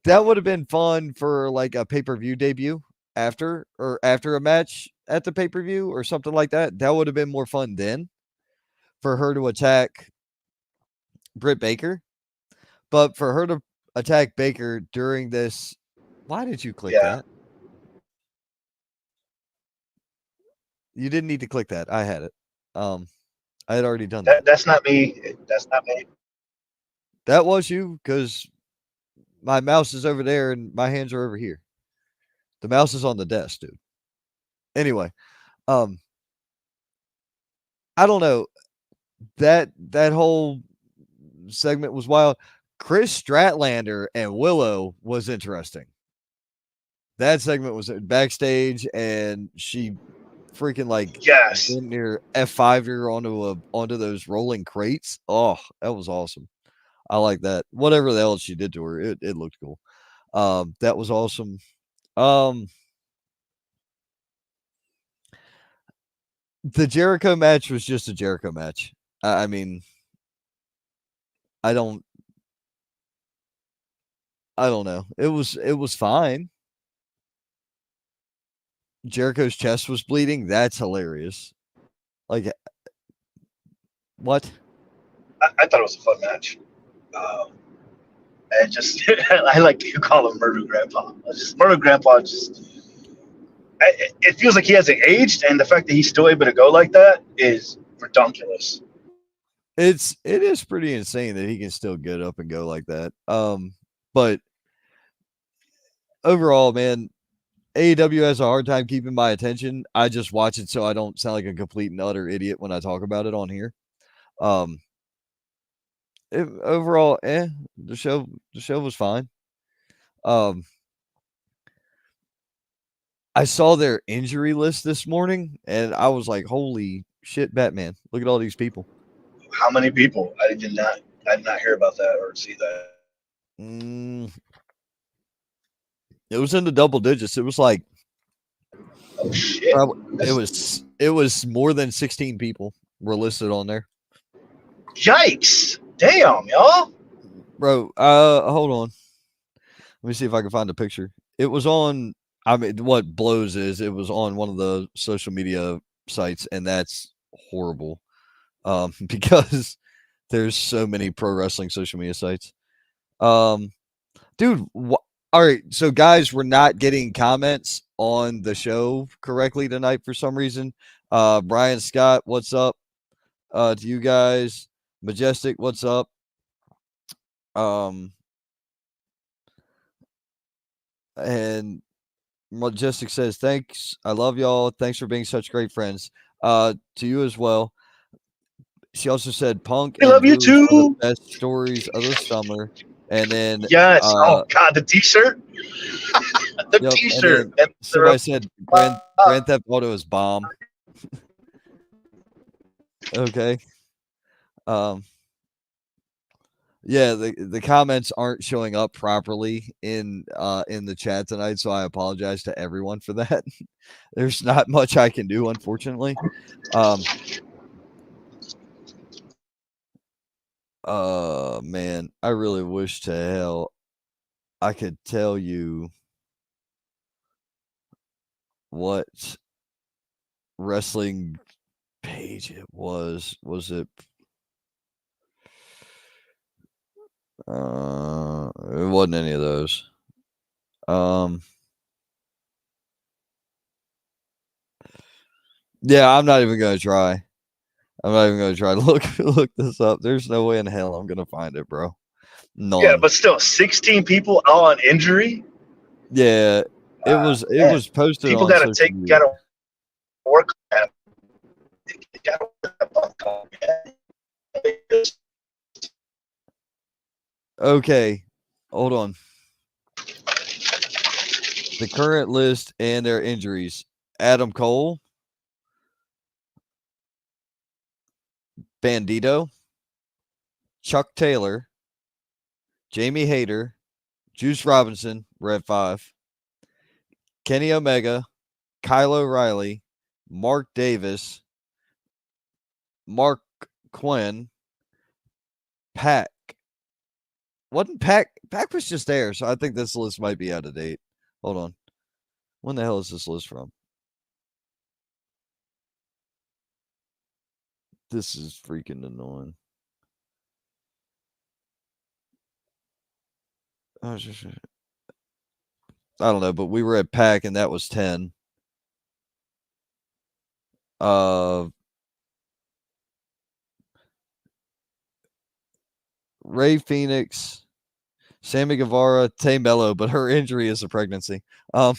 That would have been fun for like a pay per view debut after a match at the pay per view or something like that. That would have been more fun then for her to attack Britt Baker. But for her to attack Baker during this, why did you click Yeah, that? You didn't need to click that. I had it. Um, I had already done that. that's not me. That's not me. That was you because my mouse is over there and my hands are over here. The mouse is on the desk, dude. Anyway, um, I don't know. That whole segment was wild. Chris Stratlander and Willow was interesting. That segment was backstage, and she freaking like Yes, near F5 her onto those rolling crates. Oh, that was awesome. I like that. Whatever the hell she did to her, it looked cool. That was awesome. Um, The Jericho match was just a Jericho match. I mean, I don't I don't know. It was fine. Jericho's chest was bleeding. That's hilarious. Like what? I thought it was a fun match. Um, and just I like you call him Murder Grandpa. Just Murder Grandpa. It feels like he hasn't aged, and the fact that he's still able to go like that is ridiculous. It is pretty insane that he can still get up and go like that. But overall, man, AEW has a hard time keeping my attention. I just watch it so I don't sound like a complete and utter idiot when I talk about it on here. Um, overall, the show was fine. Um, I saw their injury list this morning, and I was like, "Holy shit, Batman! Look at all these people." How many people? I did not hear about that or see that. Mm, it was in the double digits. It was like Oh shit! probably it That's, was it was more than 16 people were listed on there. yikes! Damn, y'all. Bro, hold on. Let me see if I can find a picture. It was on. I mean, what blows is it was on one of the social media sites, and that's horrible. Because there's so many pro wrestling social media sites. Um, dude, all right. So, guys, we're not getting comments on the show correctly tonight for some reason. Brian Scott, what's up? To you guys, Majestic, what's up? Um, and Majestic says, "Thanks. I love y'all. Thanks for being such great friends. To you as well." She also said, "Punk I and love you Drew is one of too. the best stories of the summer." And then, Yes. Oh god, the T-shirt. The yep. And T-shirt. then And somebody said, "Grand Theft Auto is bomb." Okay. Um. Yeah, the comments aren't showing up properly in the chat tonight, so I apologize to everyone for that. There's not much I can do, unfortunately. Um, man, I really wish to hell I could tell you what wrestling page it was. Was it? It wasn't any of those. Um, yeah, I'm not even gonna try. I'm not even gonna try to look this up. There's no way in hell I'm gonna find it, bro. yeah, None. but still, 16 people out on injury. Yeah, it was Man, posted people on gotta social media. gotta work on that. Gotta work on that. Okay, hold on. The current list and their injuries: Adam Cole, Bandito, Chuck Taylor, Jamie Hayter, Juice Robinson, Red 5, Kenny Omega, Kyle O'Reilly, Mark Davis, Mark Quinn, Pack. Wasn't Pack was just there, so I think this list might be out of date. Hold on. When the hell is this list from? This is freaking annoying. I don't know, but we were at Pack and that was 10. Uh Ray Phoenix, Sammy Guevara, Tay Mello, but her injury is a pregnancy. Um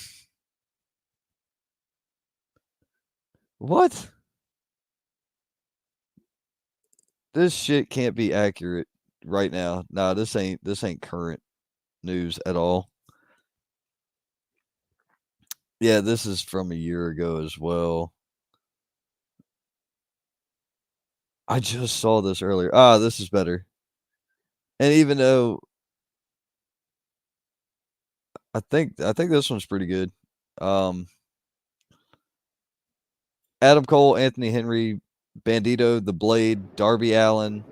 what? This shit can't be accurate right now. Nah, this ain't current news at all. Yeah, this is from a year ago as well. I just saw this earlier. Ah, this is better. And even though I think this one's pretty good. Um Adam Cole, Anthony Henry, Bandito, The Blade, Darby Allen.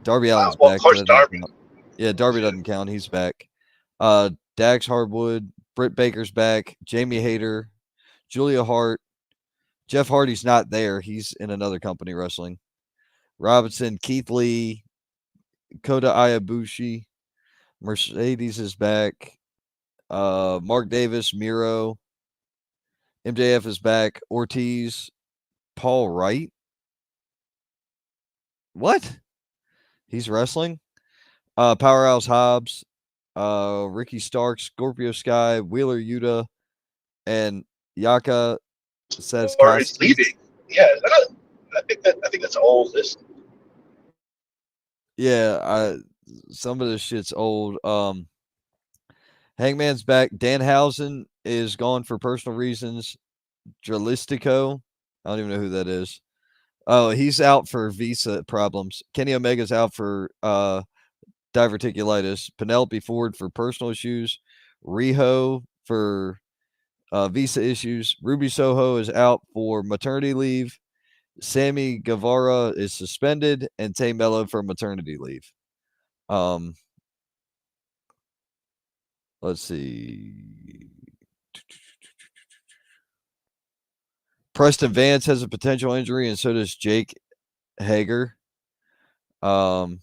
Darby Wow. Allen's Well, of back, but course, that doesn't Darby. count. Yeah, Darby Yeah. doesn't count. He's back. Dax Hardwood, Britt Baker's back, Jamie Hayter, Julia Hart, Jeff Hardy's not there. He's in another company wrestling. Robinson, Keith Lee, Kota Ibushi, Mercedes is back. Mark Davis, Miro, MJF is back. Ortiz, Paul Wright. What? He's wrestling. Powerhouse Hobbs, Ricky Starks, Scorpio Sky, Wheeler Yuta, and Yaka says Or is Koskis. leaving. Yeah. I think that's all this. Yeah, some of this shit's old. Hangman's back. Danhausen is gone for personal reasons. Dralistico, I don't even know who that is. Oh, he's out for visa problems. Kenny Omega's out for diverticulitis. Penelope Ford for personal issues. Riho for visa issues. Ruby Soho is out for maternity leave. Sammy Guevara is suspended, and Tay Mello for maternity leave. Um, let's see. Preston Vance has a potential injury, and so does Jake Hager. Um,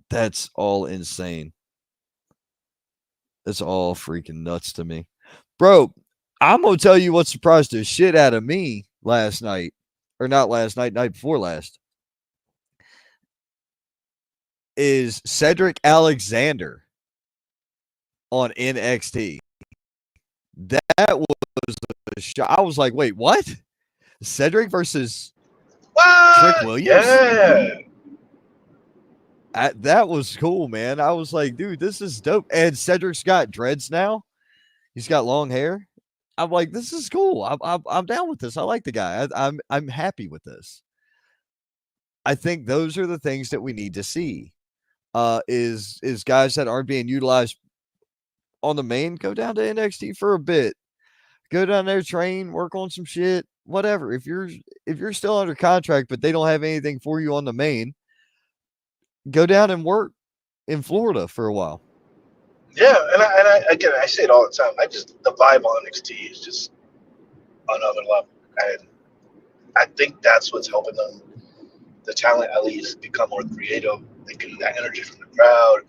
that's all insane. It's all freaking nuts to me. Bro, I'm going to tell you what surprised the shit out of me last night. Or not last night, night before last. Is Cedric Alexander on NXT. That was a shock. I was like, wait, what? Cedric versus Trick What? Williams? Yeah. That was cool, man. I was like, dude, this is dope. And Cedric's got dreads now. He's got long hair. I'm like, this is cool. I'm down with this. I like the guy. I'm happy with this. I think those are the things that we need to see. Is guys that aren't being utilized on the main go down to NXT for a bit. Go down there, train, work on some shit, whatever. If you're still under contract but they don't have anything for you on the main, go down and work in Florida for a while. Yeah, again, I say it all the time. The vibe on NXT is just another level, and I think that's what's helping them. The talent at least become more creative. They get that energy from the crowd.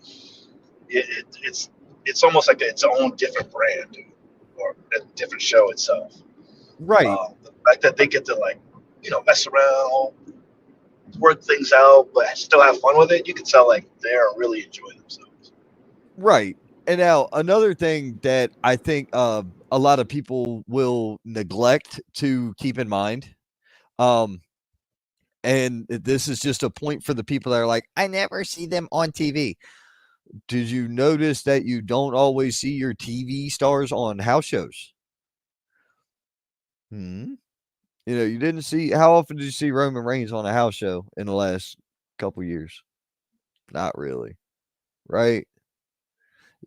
It's almost like its own different brand or a different show itself. Right. The fact that they get to mess around, work things out, but still have fun with it, you can tell they're really enjoying themselves. Right. And now another thing that I think a lot of people will neglect to keep in mind, um, and this is just a point for the people that are like, I never see them on TV. Did you notice that you don't always see your TV stars on house shows? Hmm. You didn't see, how often did you see Roman Reigns on a house show in the last couple years? Not really. Right?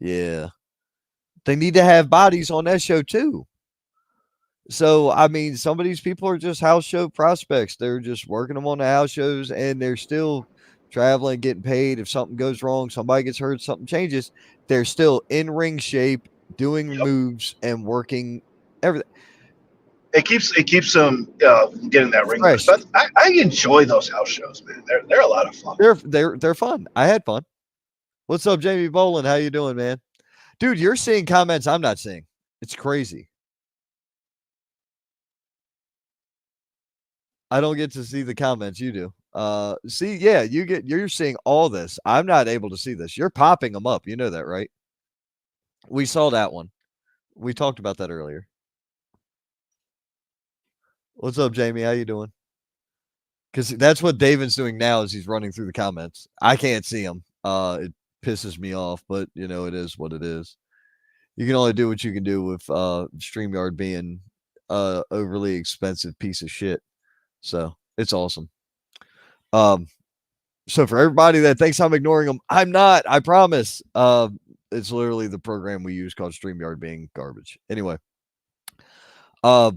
Yeah. They need to have bodies on that show too. So, I mean, some of these people are just house show prospects. They're just working them on the house shows and they're still traveling, getting paid. If something goes wrong, somebody gets hurt, something changes, they're still in ring shape, doing Yep. moves and working everything It keeps them getting that ring rust. fresh. But I enjoy those house shows, man. They're a lot of fun. They're fun. I had fun. What's up, Jamie Boland? How you doing, man? Dude, you're seeing comments I'm not seeing. It's crazy. I don't get to see the comments. You do. See, yeah, you're seeing all this. I'm not able to see this. You're popping them up. You know that, right? We saw that one. We talked about that earlier. What's up, Jamie? How you doing? Because that's what David's doing now is he's running through the comments. I can't see them. It pisses me off, but it is what it is. You can only do what you can do with StreamYard being overly expensive piece of shit. So it's awesome. Um, so for everybody that thinks I'm ignoring them, I'm not. I promise. It's literally the program we use called StreamYard being garbage. Anyway, uh,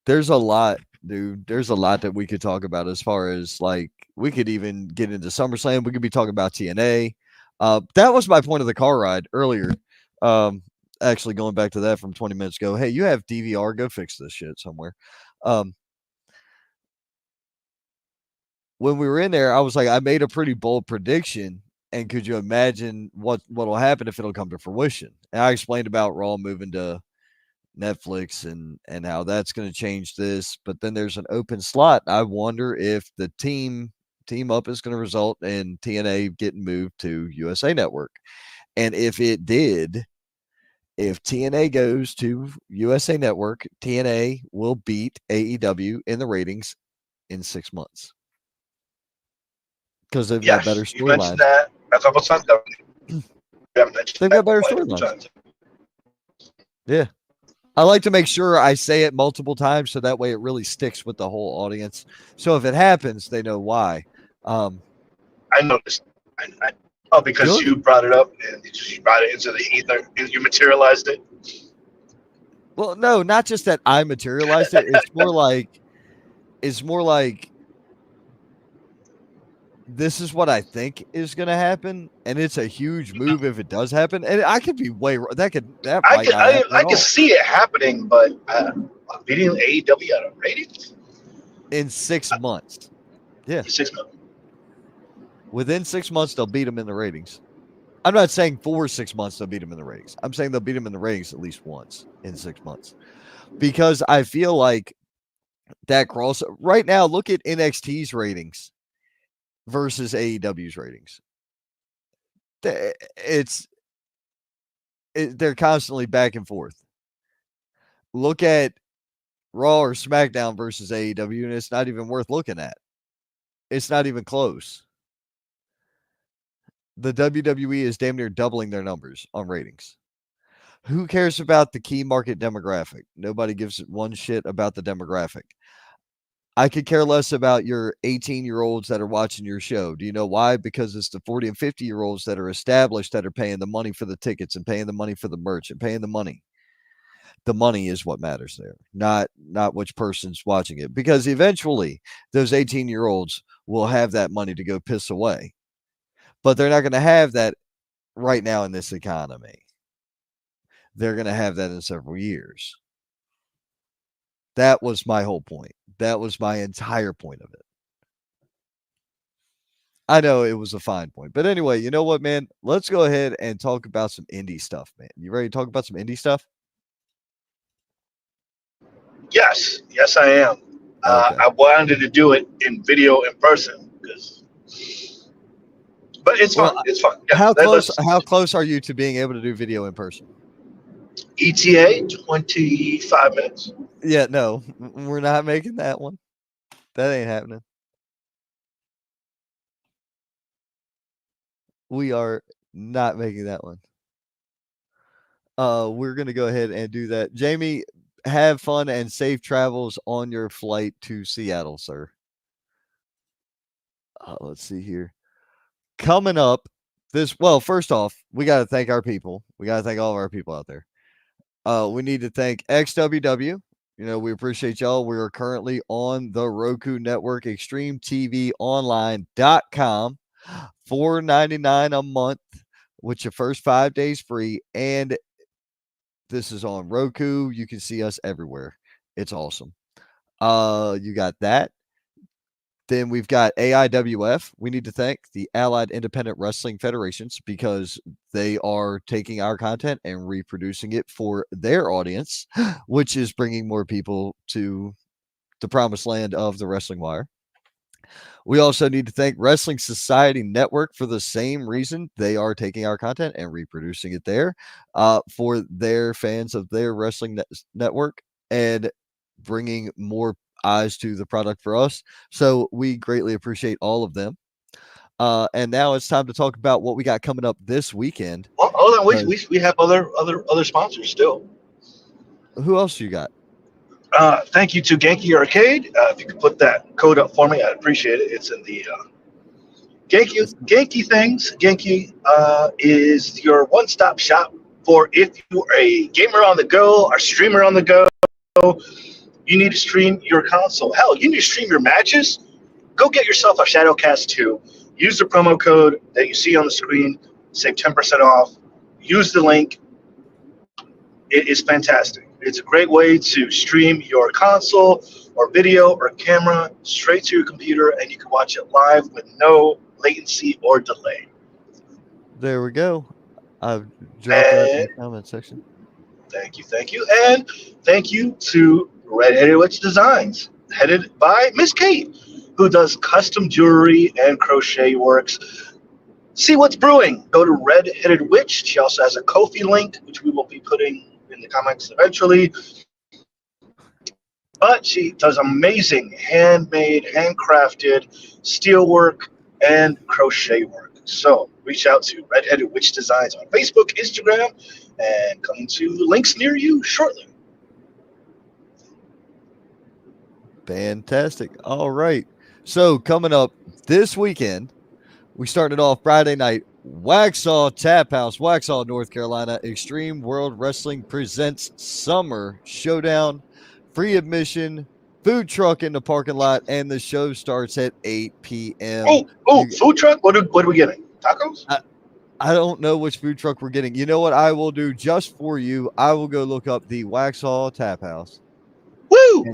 There's a lot, dude. There's a lot that we could talk about as far as like we could even get into SummerSlam. We could be talking about TNA. That was my point of the car ride earlier. Um, Actually, going back to that from 20 minutes ago. Hey, you have DVR? Go fix this shit somewhere. Um, when we were in there, I was like, I made a pretty bold prediction. And could you imagine what'll happen if it'll come to fruition? And I explained about Raw moving to Netflix and how that's going to change this. But then there's an open slot. I wonder if the team up is going to result in TNA getting moved to USA Network. And if it did, if TNA goes to USA Network, TNA will beat AEW in the ratings in 6 months because they've got better Yes, you mentioned storylines. that a couple times. You have mentioned They've got that better quite a few storylines. times. Yeah. I like to make sure I say it multiple times so that way it really sticks with the whole audience. So if it happens, they know why. I noticed. Oh, because Good. you brought it up and you brought it into the ether. You materialized it. Well, no, not just that I materialized it. It's more like this is what I think is going to happen, and it's a huge move if it does happen. And I could be that might not happen I at can all see it happening, but beating AEW out of ratings in 6 months. Yeah, 6 months. within 6 months they'll beat them in the ratings. I'm not saying for 6 months they'll beat them in the ratings. I'm saying they'll beat them in the ratings at least once in 6 months because I feel like that cross right now. Look at NXT's ratings versus AEW's ratings. It's they're constantly back and forth. Look at Raw or SmackDown versus AEW, and it's not even worth looking at. It's not even close. The WWE is damn near doubling their numbers on ratings. Who cares about the key market demographic? Nobody gives one shit about the demographic. I could care less about your 18-year-olds that are watching your show. Do you know why? Because it's the 40 and 50-year-olds that are established that are paying the money for the tickets and paying the money for the merch and paying the money. The money is what matters there, not which person's watching it. Because eventually those 18-year-olds will have that money to go piss away. But they're not going to have that right now in this economy. They're going to have that in several years. That was my whole point. That was my entire point of it. I know it was a fine point. But anyway, you know what, man? Let's go ahead and talk about some indie stuff, man. You ready to talk about some indie stuff? Yes, I am. Okay. I wanted to do it in video in person but it's Well, fun. It's fun. Yeah, let's how close are you to being able to do video in person? ETA 25 minutes. Yeah, no, we're not making that one. That ain't happening. We are not making that one. We're gonna go ahead and do that. Jamie, have fun and safe travels on your flight to Seattle, sir. Let's see here. Coming up, first off, we got to thank our people. We got to thank all of our people out there. We need to thank XWW. You know, we appreciate y'all. We are currently on the Roku Network, ExtremeTVOnline.com, $4.99 a month, with your first 5 days free. And this is on Roku. You can see us everywhere. It's awesome. You got that. Then we've got AIWF. We need to thank the Allied Independent Wrestling Federations because they are taking our content and reproducing it for their audience, which is bringing more people to the promised land of the Wrestling Wire. We also need to thank Wrestling Society Network for the same reason. They are taking our content and reproducing it there for their fans of their wrestling network and bringing more eyes to the product for us. So we greatly appreciate all of them. And now it's time to talk about what we got coming up this weekend. Well, hold on, we have other sponsors still. Who else you got? Thank you to Genki Arcade. If you could put that code up for me, I'd appreciate it. It's in the Genki things. Genki is your one-stop shop for if you're a gamer on the go or streamer on the go. You need to stream your console. Hell, you need to stream your matches. Go get yourself a Shadowcast 2. Use the promo code that you see on the screen. Save 10% off. Use the link. It is fantastic. It's a great way to stream your console or video or camera straight to your computer, and you can watch it live with no latency or delay. There we go. I've dropped that in And the comment section. thank you, and thank you to Red-Headed Witch Designs, headed by Miss Kate, who does custom jewelry and crochet works. See what's brewing. Go to Red-Headed Witch. She also has a Ko-fi link, which we will be putting in the comments eventually. But she does amazing handmade, handcrafted steelwork and crochet work. So reach out to Red-Headed Witch Designs on Facebook, Instagram, and coming to links near you shortly. Fantastic. All right. So coming up this weekend, we started off Friday night. Waxhaw Tap House, Waxhaw, North Carolina. Extreme World Wrestling presents Summer Showdown. Free admission, food truck in the parking lot, and the show starts at 8 p.m. Food truck? What are we getting? Tacos? I don't know which food truck we're getting. You know what I will do just for you? I will go look up the Waxhaw Tap House. Woo!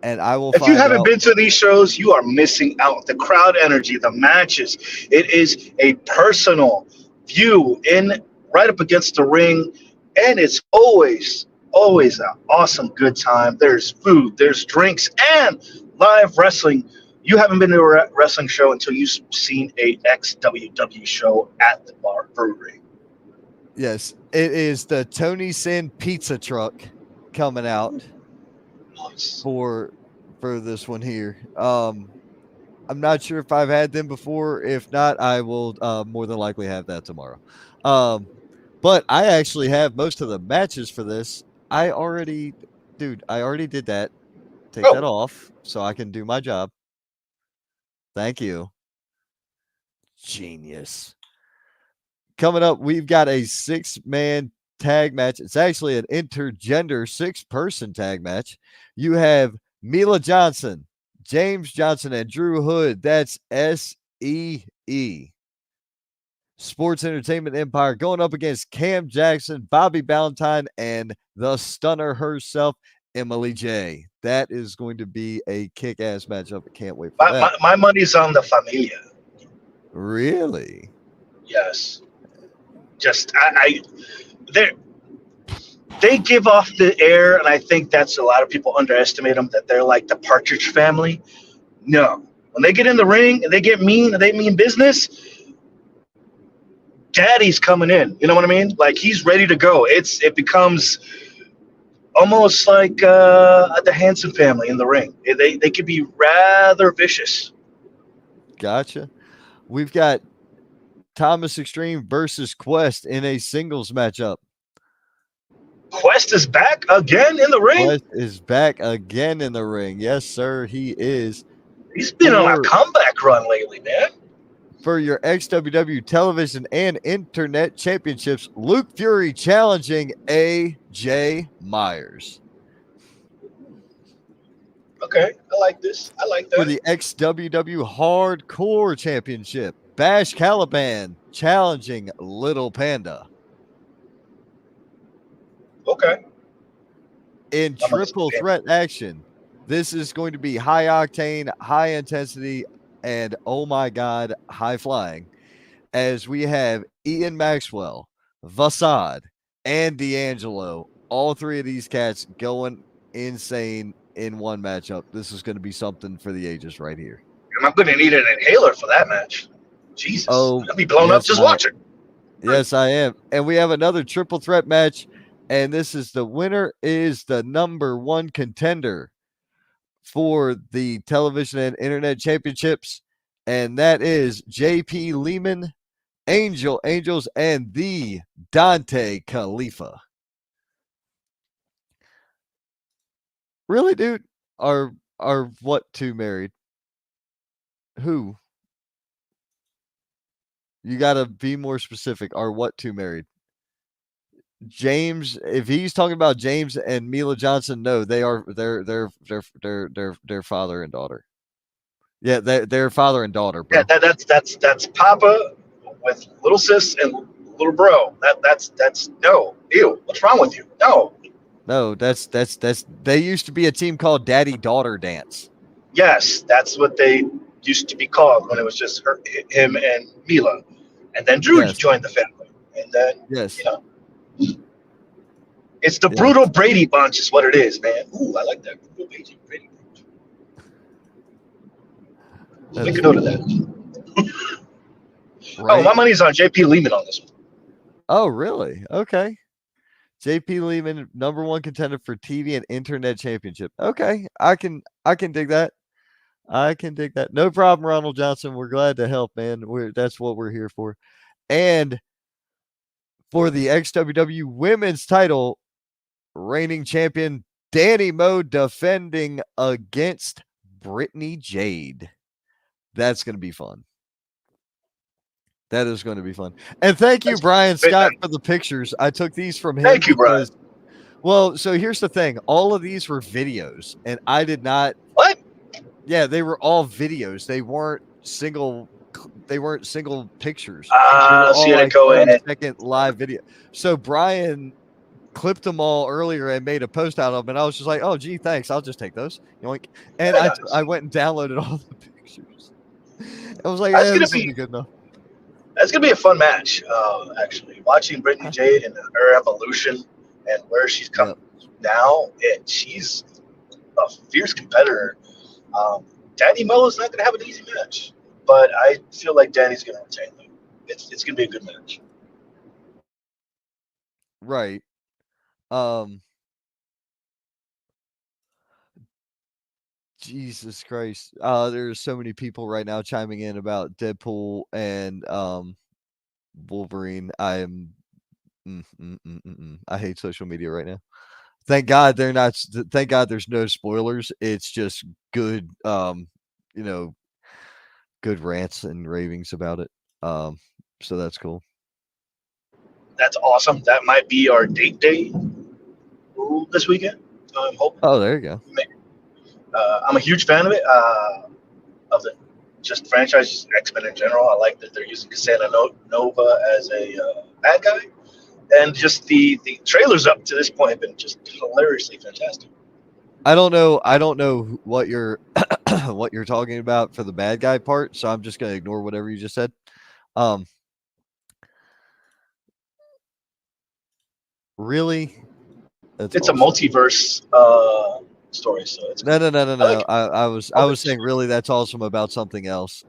And I will If you find haven't out. been to these shows, you are missing out. The crowd energy, the matches. It is a personal view in right up against the ring, and it's always an awesome good time. There's food, there's drinks, and live wrestling. You haven't been to a wrestling show until you've seen a XWW show at the bar brewery. Yes, it is the Tony Sin pizza truck coming out Nice. for this one here. I'm not sure if I've had them before. If not, I will more than likely have that tomorrow. But I actually have most of the matches for this. I already did that. Take that Oh, off so I can do my job. Thank you. Genius. Coming up, we've got a 6-man tag match. It's actually an intergender 6-person tag match. You have Mila Johnson, James Johnson, and Drew Hood. That's SEE. Sports Entertainment Empire going up against Cam Jackson, Bobby Ballantyne, and the stunner herself, Emily J. That is going to be a kick-ass matchup. I can't wait for that. my money's on the Familia. Really? Yes. Just they give off the air, and I think that's a lot of people underestimate them, that they're like the Partridge Family. No, when they get in the ring and they get mean and they mean business, Daddy's coming in. You know what I mean? Like, he's ready to go. It becomes almost like the Hanson family in the ring. They could be rather vicious. Gotcha. We've got Thomas Extreme versus Quest in a singles matchup. Quest is back again in the ring. Quest is back again in the ring. Yes, sir, he is. He's been on a comeback run lately, man. For your XWW television and internet championships, Luke Fury challenging AJ Myers. Okay, I like this. I like that. For the XWW Hardcore Championship, Bash Caliban challenging Little Panda. Okay. In triple threat action, this is going to be high octane, high intensity, and oh my God, high flying. As we have Ian Maxwell, Vasad, and D'Angelo, all three of these cats going insane in one matchup. This is going to be something for the ages right here. And I'm going to need an inhaler for that match. Jesus. Oh, I'll be blown up just watching. Yes, I am. And we have another triple threat match. And this is the winner is the number 1 contender for the television and internet championships. And that is JP Lehman, Angels, and the Dante Khalifa. Really, dude? Are what two married? Who? You got to be more specific. Are what two married? James, if he's talking about James and Mila Johnson, no, they're father and daughter. Yeah, they're father and daughter, Yeah, bro. that's Papa with little sis and little bro. That's no. Ew. What's wrong with you? No. No, that's they used to be a team called Daddy Daughter Dance. Yes, that's what they used to be called when it was just him and Mila, and then Drew Yes, joined the family, and then you yes, know it's the yes. brutal Brady bunch is what it is, man. Ooh, I like that brutal Brady bunch. Make That's a note of funny, that. Oh, my right? money's on JP Lehman on this one. Oh, really? Okay. JP Lehman, number one contender for TV and Internet Championship. Okay, I can dig that. I can dig that. No problem, Ronald Johnson. We're glad to help, man. That's what we're here for. And for the XWW Women's title, reigning champion Danny Moe defending against Brittany Jade. That's going to be fun. That is going to be fun. And thank you, That's, Brian Scott, for the pictures. I took these from him thank you, Brian. because, well, so here's the thing. All of these were videos, and I did not, What? yeah, they were all videos. They weren't single pictures. They were So all you had to like go in and 30-second live video. So Brian clipped them all earlier and made a post out of them, and I was just like, "Oh, gee, thanks. I'll just take those." Yoink. And very I nice. I went and downloaded all the pictures. I was like, That's gonna this will be be good enough." that's gonna be a fun match. Actually, watching Brittany Jade and her evolution and where she's come Yep. now, and she's a fierce competitor. Um, Danny Mello's not gonna have an easy match, but I feel like Danny's gonna retain them. It's gonna be a good match. Right. Um. Jesus Christ. There's so many people right now chiming in about Deadpool and Wolverine. I am. I hate social media right now. Thank God they're not. Thank God there's no spoilers. It's just good. You know, good rants and ravings about it. So that's cool. That's awesome. That might be our date day this weekend. I'm hoping. Oh, there you go. I'm a huge fan of it. Of the just franchise X Men in general. I like that they're using Cassandra Nova as a bad guy, and just the trailers up to this point have been just hilariously fantastic. I don't know what you're what you're talking about for the bad guy part, so I'm just gonna ignore whatever you just said. Um, really? That's It's a awesome. multiverse story, so it's No, cool. no, no, no, I like no. it. I was saying really that's awesome about something else.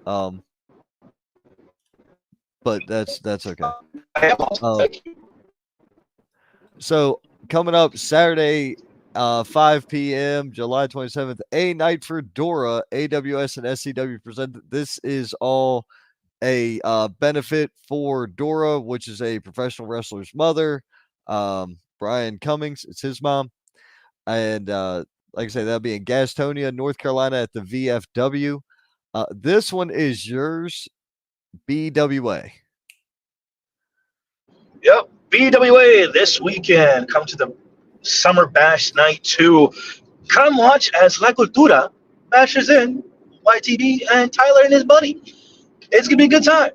But that's okay. I am also. Um, Thank you. so coming up Saturday, 5 p.m., July 27th, a night for Dora, AWS and SCW present. This is all a benefit for Dora, which is a professional wrestler's mother. Brian Cummings, it's his mom. And like I say, that'll be in Gastonia, North Carolina at the VFW. This one is yours, BWA. Yep. BWA this weekend. Come to the Summer Bash Night 2. Come watch as La Cultura bashes in YTD and Tyler and his buddy. It's going to be a good time.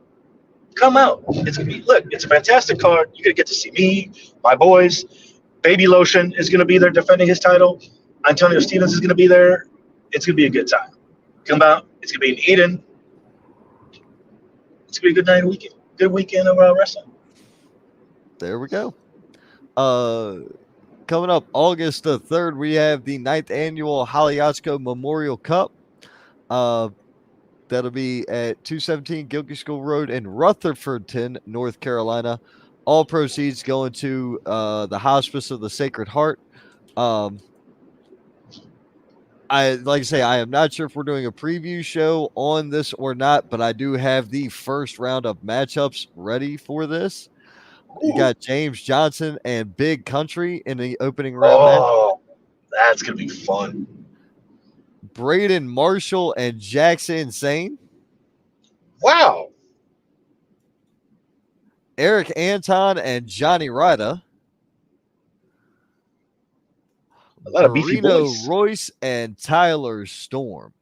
Come out. It's going to be, look, it's a fantastic card. You're going to get to see me, my boys. Baby Lotion is going to be there defending his title. Antonio Stevens is going to be there. It's going to be a good time. Come out. It's going to be in Eden. It's going to be a good night of weekend. Good weekend of wrestling. There we go. Uh, Coming up August the 3rd, we have the 9th annual Haliotsko Memorial Cup. Uh, that'll be at 217 Gilkey School Road in Rutherfordton, North Carolina. All proceeds going to the Hospice of the Sacred Heart. I like to say I am not sure if we're doing a preview show on this or not, but I do have the first round of matchups ready for this. You Ooh. got James Johnson and Big Country in the opening round match. Oh, that's going to be fun. Braden Marshall and Jackson Insane. Wow. Eric Anton and Johnny Ryder. A lot of beefy Marino boys. Royce and Tyler Storm.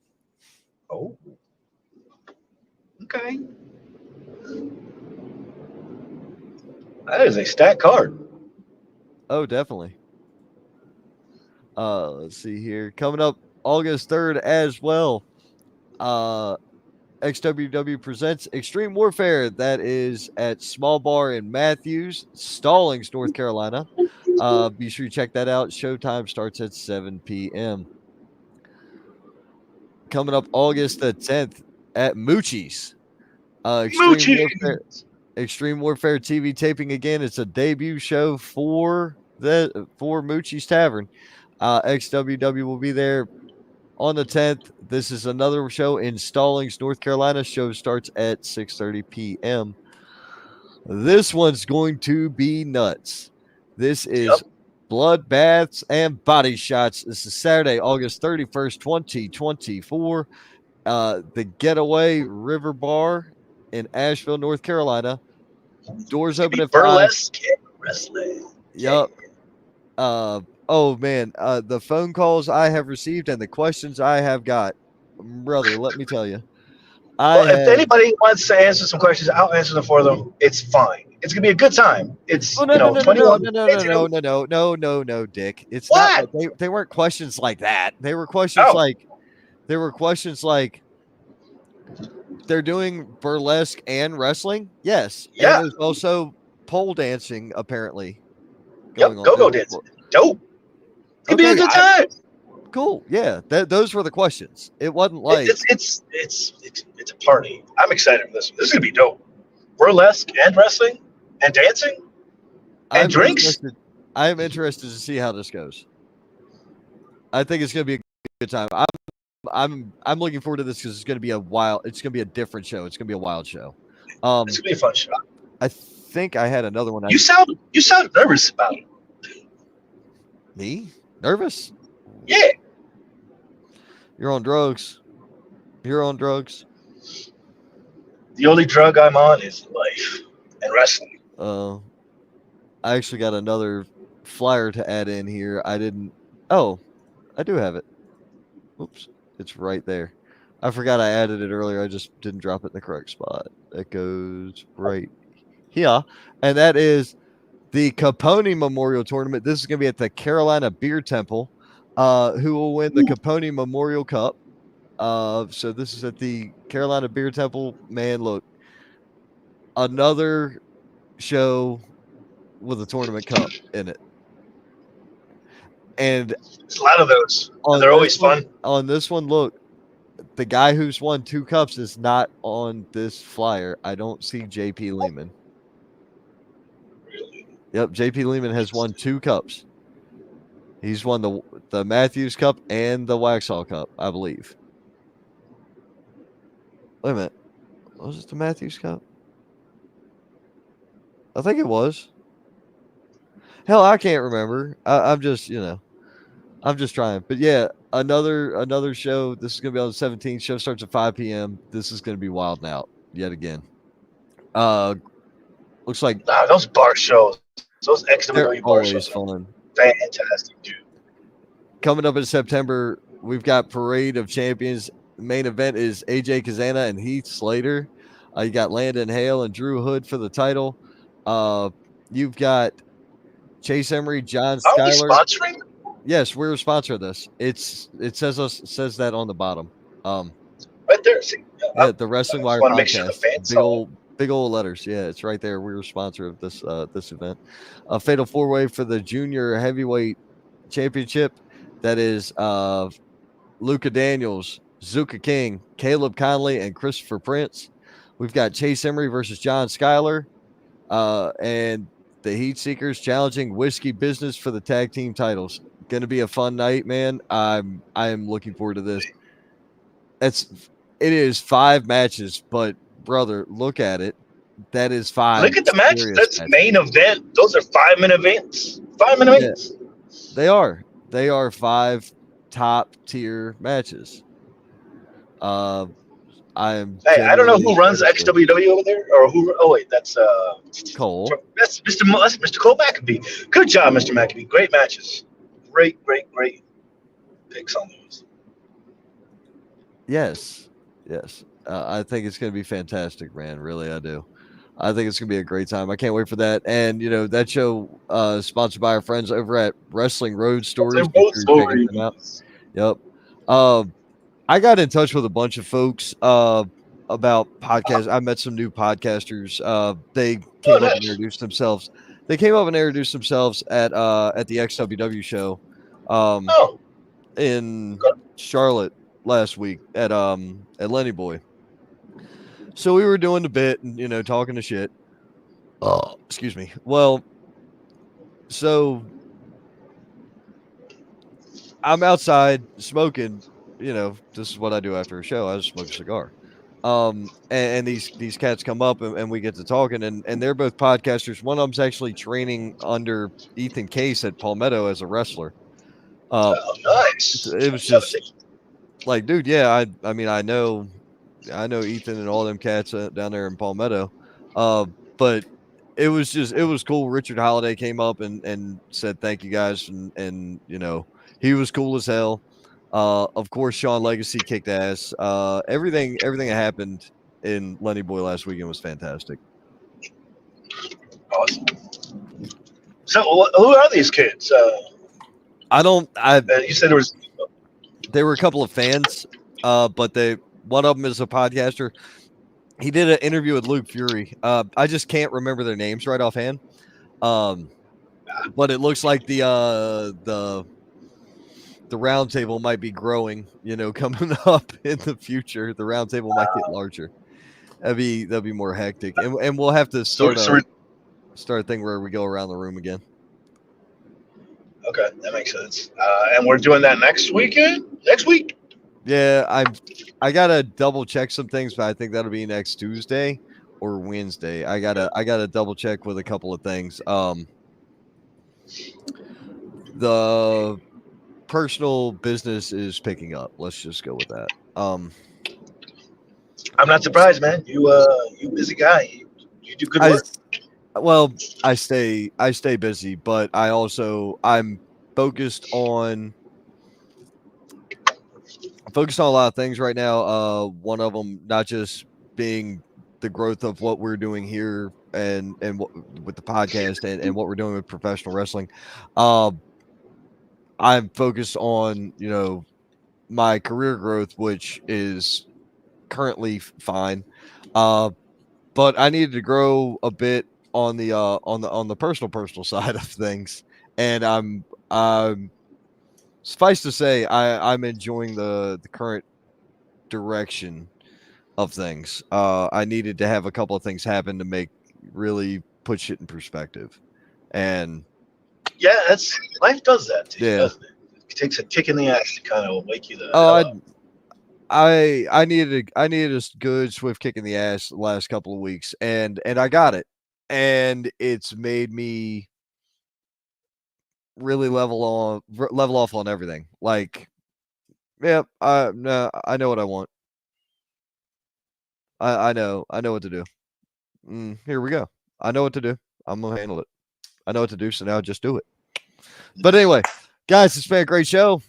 Oh, okay. That is a stat card. Oh, definitely. Let's see here. Coming up August 3rd as well. XWW presents Extreme Warfare. That is at Small Bar in Matthews, Stallings, North Carolina. Be sure you check that out. Showtime starts at 7 p.m. Coming up August the 10th at Moochie's. Moochie. Extreme Warfare TV taping again. It's a debut show for Moochie's Tavern. XWW will be there on the 10th. This is another show in Stallings, North Carolina. Show starts at 6:30 p.m. This one's going to be nuts. This is Blood Baths and Body Shots. This is Saturday, August 31st, 2024. The Getaway River Bar in Asheville, North Carolina. Doors open at 5. Burlesque wrestling. Yep. Oh man, the phone calls I have received and the questions I have got, brother. Let me tell you, If anybody wants to answer some questions, I'll answer them for them. It's fine. It's gonna be a good time. It's Oh, no, 21. no, Dick. It's what? Not. They weren't questions like that. They were questions like they're doing burlesque and wrestling. Yes. Yeah. And there's also pole dancing apparently. Yep. Go dancing. Dope. It'd be a good time. Cool. Yeah. Those were the questions. It wasn't like it's a party. I'm excited for this one. This is gonna be dope. Burlesque and wrestling and dancing and drinks. I'm interested to see how this goes. I think it's gonna be a good time. I'm looking forward to this because it's gonna be a different show. It's gonna be a wild show. It's gonna be a fun show. I think I had another one. You sound nervous about it. Me? Nervous? Yeah. You're on drugs. You're on drugs. The only drug I'm on is life and wrestling. I actually got another flyer to add in here. I do have it. Oops. It's right there. I forgot I added it earlier. I just didn't drop it in the correct spot. That goes right here. And that is the Capone Memorial Tournament. This is going to be at the Carolina Beer Temple. Who will win the Capone Memorial Cup? So this is at the Carolina Beer Temple. Man, look, another show with a tournament cup in it. And there's a lot of those. They're always fun. On this one, look, the guy who's won 2 cups is not on this flyer. I don't see JP Lehman. Really? Yep, JP Lehman has won 2 cups. He's won the Matthews Cup and the Waxhaw Cup, I believe. Wait a minute. Was it the Matthews Cup? I think it was. Hell, I can't remember. I'm just trying. But yeah, another show. This is going to be on the 17th. Show starts at 5 p.m. This is going to be wild and out yet again. Looks like those bar shows, those XWW bar shows, fun. Fantastic, dude. Coming up in September, we've got Parade of Champions. The main event is AJ Kazana and Heath Slater. You got Landon Hale and Drew Hood for the title. You've got Chase Emery, John Schuyler. Are we sponsoring? Yes, we're a sponsor of this. It says that on the bottom. Right there. See, the Wrestling Wire podcast. Make sure the fans big old letters. Yeah, it's right there. We're a sponsor of this event. A fatal 4-way for the junior heavyweight championship. That is Luca Daniels, Zuka King, Caleb Conley, and Christopher Prince. We've got Chase Emery versus John Schuyler, and the Heat Seekers challenging Whiskey Business for the tag team titles. Going to be a fun night, man. I am looking forward to this. It is 5 matches, but brother, look at it. That is 5. Look at the match. That's matches. Main event. Those are 5-minute events. 5-minute events. They are. They are 5 top tier matches. I don't know who runs XWW over there, or who. Oh wait, that's Cole. That's Mr. Cole Maccabee. Good job, Mr. Maccabee. Great matches. great, great, great picks on those. Yes, yes. I think it's going to be fantastic, man. Really, I do. I think it's going to be a great time. I can't wait for that. And that show sponsored by our friends over at Wrestling Road Stories. They're Make both sure you're checking them out. stories. Yep. Uh, I got in touch with a bunch of folks about podcasts. I met some new podcasters. They Oh, came up and nice. introduced themselves. They came up and introduced themselves at the XWW show um, Oh, in okay. Charlotte last week at Lenny Boy. So we were doing the bit and talking to shit. Oh, excuse me. Well, so I'm outside smoking. This is what I do after a show. I just smoke a cigar. And these cats come up and we get to talking and they're both podcasters. One of them's actually training under Ethan Case at Palmetto as a wrestler. Uh, Oh, nice. it was just Longevity. like, dude, yeah, I mean, I know Ethan and all them cats down there in Palmetto. But it was cool. Richard Holiday came up and said thank you guys and he was cool as hell. Of course, Sean Legacy kicked ass. Everything that happened in Lenny Boy last weekend was fantastic. Awesome. So, who are these kids? I don't. You said there was. They were a couple of fans, but one of them is a podcaster. He did an interview with Luke Fury. I just can't remember their names right offhand. But it looks like the round table might be growing, coming up in the future. The round table might get larger. That'd be more hectic. And we'll have to So, start a thing where we go around the room again. okay, that makes sense. And we're doing that next weekend. Next week. Yeah, I gotta double check some things, but I think that'll be next Tuesday or Wednesday. I gotta double check with a couple of things. The personal business is picking up. Let's just go with that. I'm not surprised, man. You busy guy. You do good I work. well, I stay busy, but I'm focused on a lot of things right now. One of them not just being the growth of what we're doing here and what, with the podcast and what we're doing with professional wrestling. Uh, I'm focused on my career growth, which is currently fine. Uh, but I needed to grow a bit on the personal side of things, and I'm suffice to say I'm enjoying the current direction of things. I needed to have a couple of things happen to make really put shit in perspective, and Yeah, that's life does that to you, yeah. doesn't it? It takes a kick in the ass to kind of wake you the Oh, hell I up. I needed a good swift kick in the ass the last couple of weeks, and I got it, and it's made me really level off on everything. Like, yeah, no, I know what I want. I know what to do. Here we go. I know what to do. I'm gonna handle it. I know what to do, so now just do it. But anyway, guys, it's been a great show.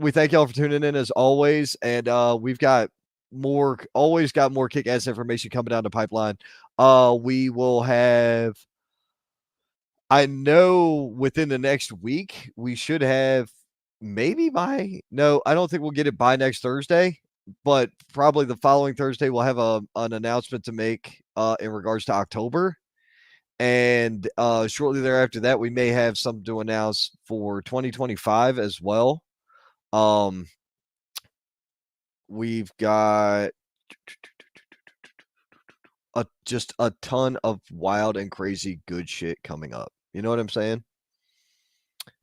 We thank y'all for tuning in as always, and we've got always got more kick ass information coming down the pipeline. We will have. I know within the next week we should have maybe by no, I don't think we'll get it by next Thursday, but probably the following Thursday we'll have an announcement to make in regards to October. And shortly thereafter that we may have something to announce for 2025 as well. Um we've got just a ton of wild and crazy good shit coming up. You know what I'm saying?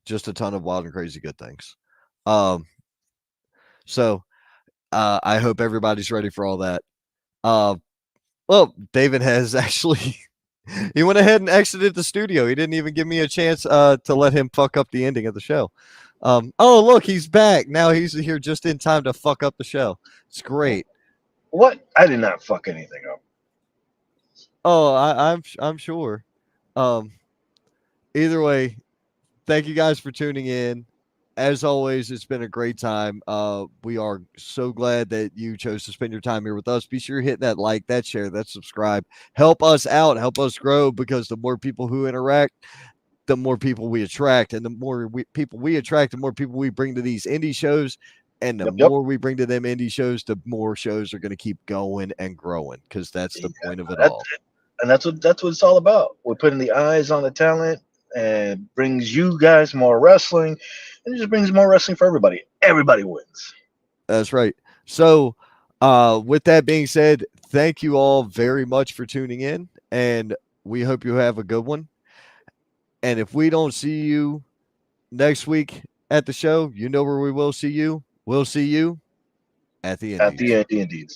Just a ton of wild and crazy good things. Um, so I hope everybody's ready for all that. Uh, well, David has actually he went ahead and exited the studio. He didn't even give me a chance to let him fuck up the ending of the show. Oh look, he's back. Now he's here just in time to fuck up the show. It's great. What? I did not fuck anything up. Oh, I'm sure. Um, either way, thank you guys for tuning in. as always, it's been a great time. We are so glad that you chose to spend your time here with us. Be sure to hit that like, that share, that subscribe. Help us out, help us grow, because the more people who interact, the more people we attract, and the more people we attract, the more people we bring to these indie shows, and the Yep, yep. more we bring to them indie shows, the more shows are going to keep going and growing, because that's the Yeah, point of it that's all. and that's what it's all about. We're putting the eyes on the talent, and brings you guys more wrestling, and it just brings more wrestling for everybody. Everybody wins. That's right. So, with that being said, thank you all very much for tuning in, and we hope you have a good one. And if we don't see you next week at the show, you know where we will see you. We'll see you at the At the Indies. end, indeed.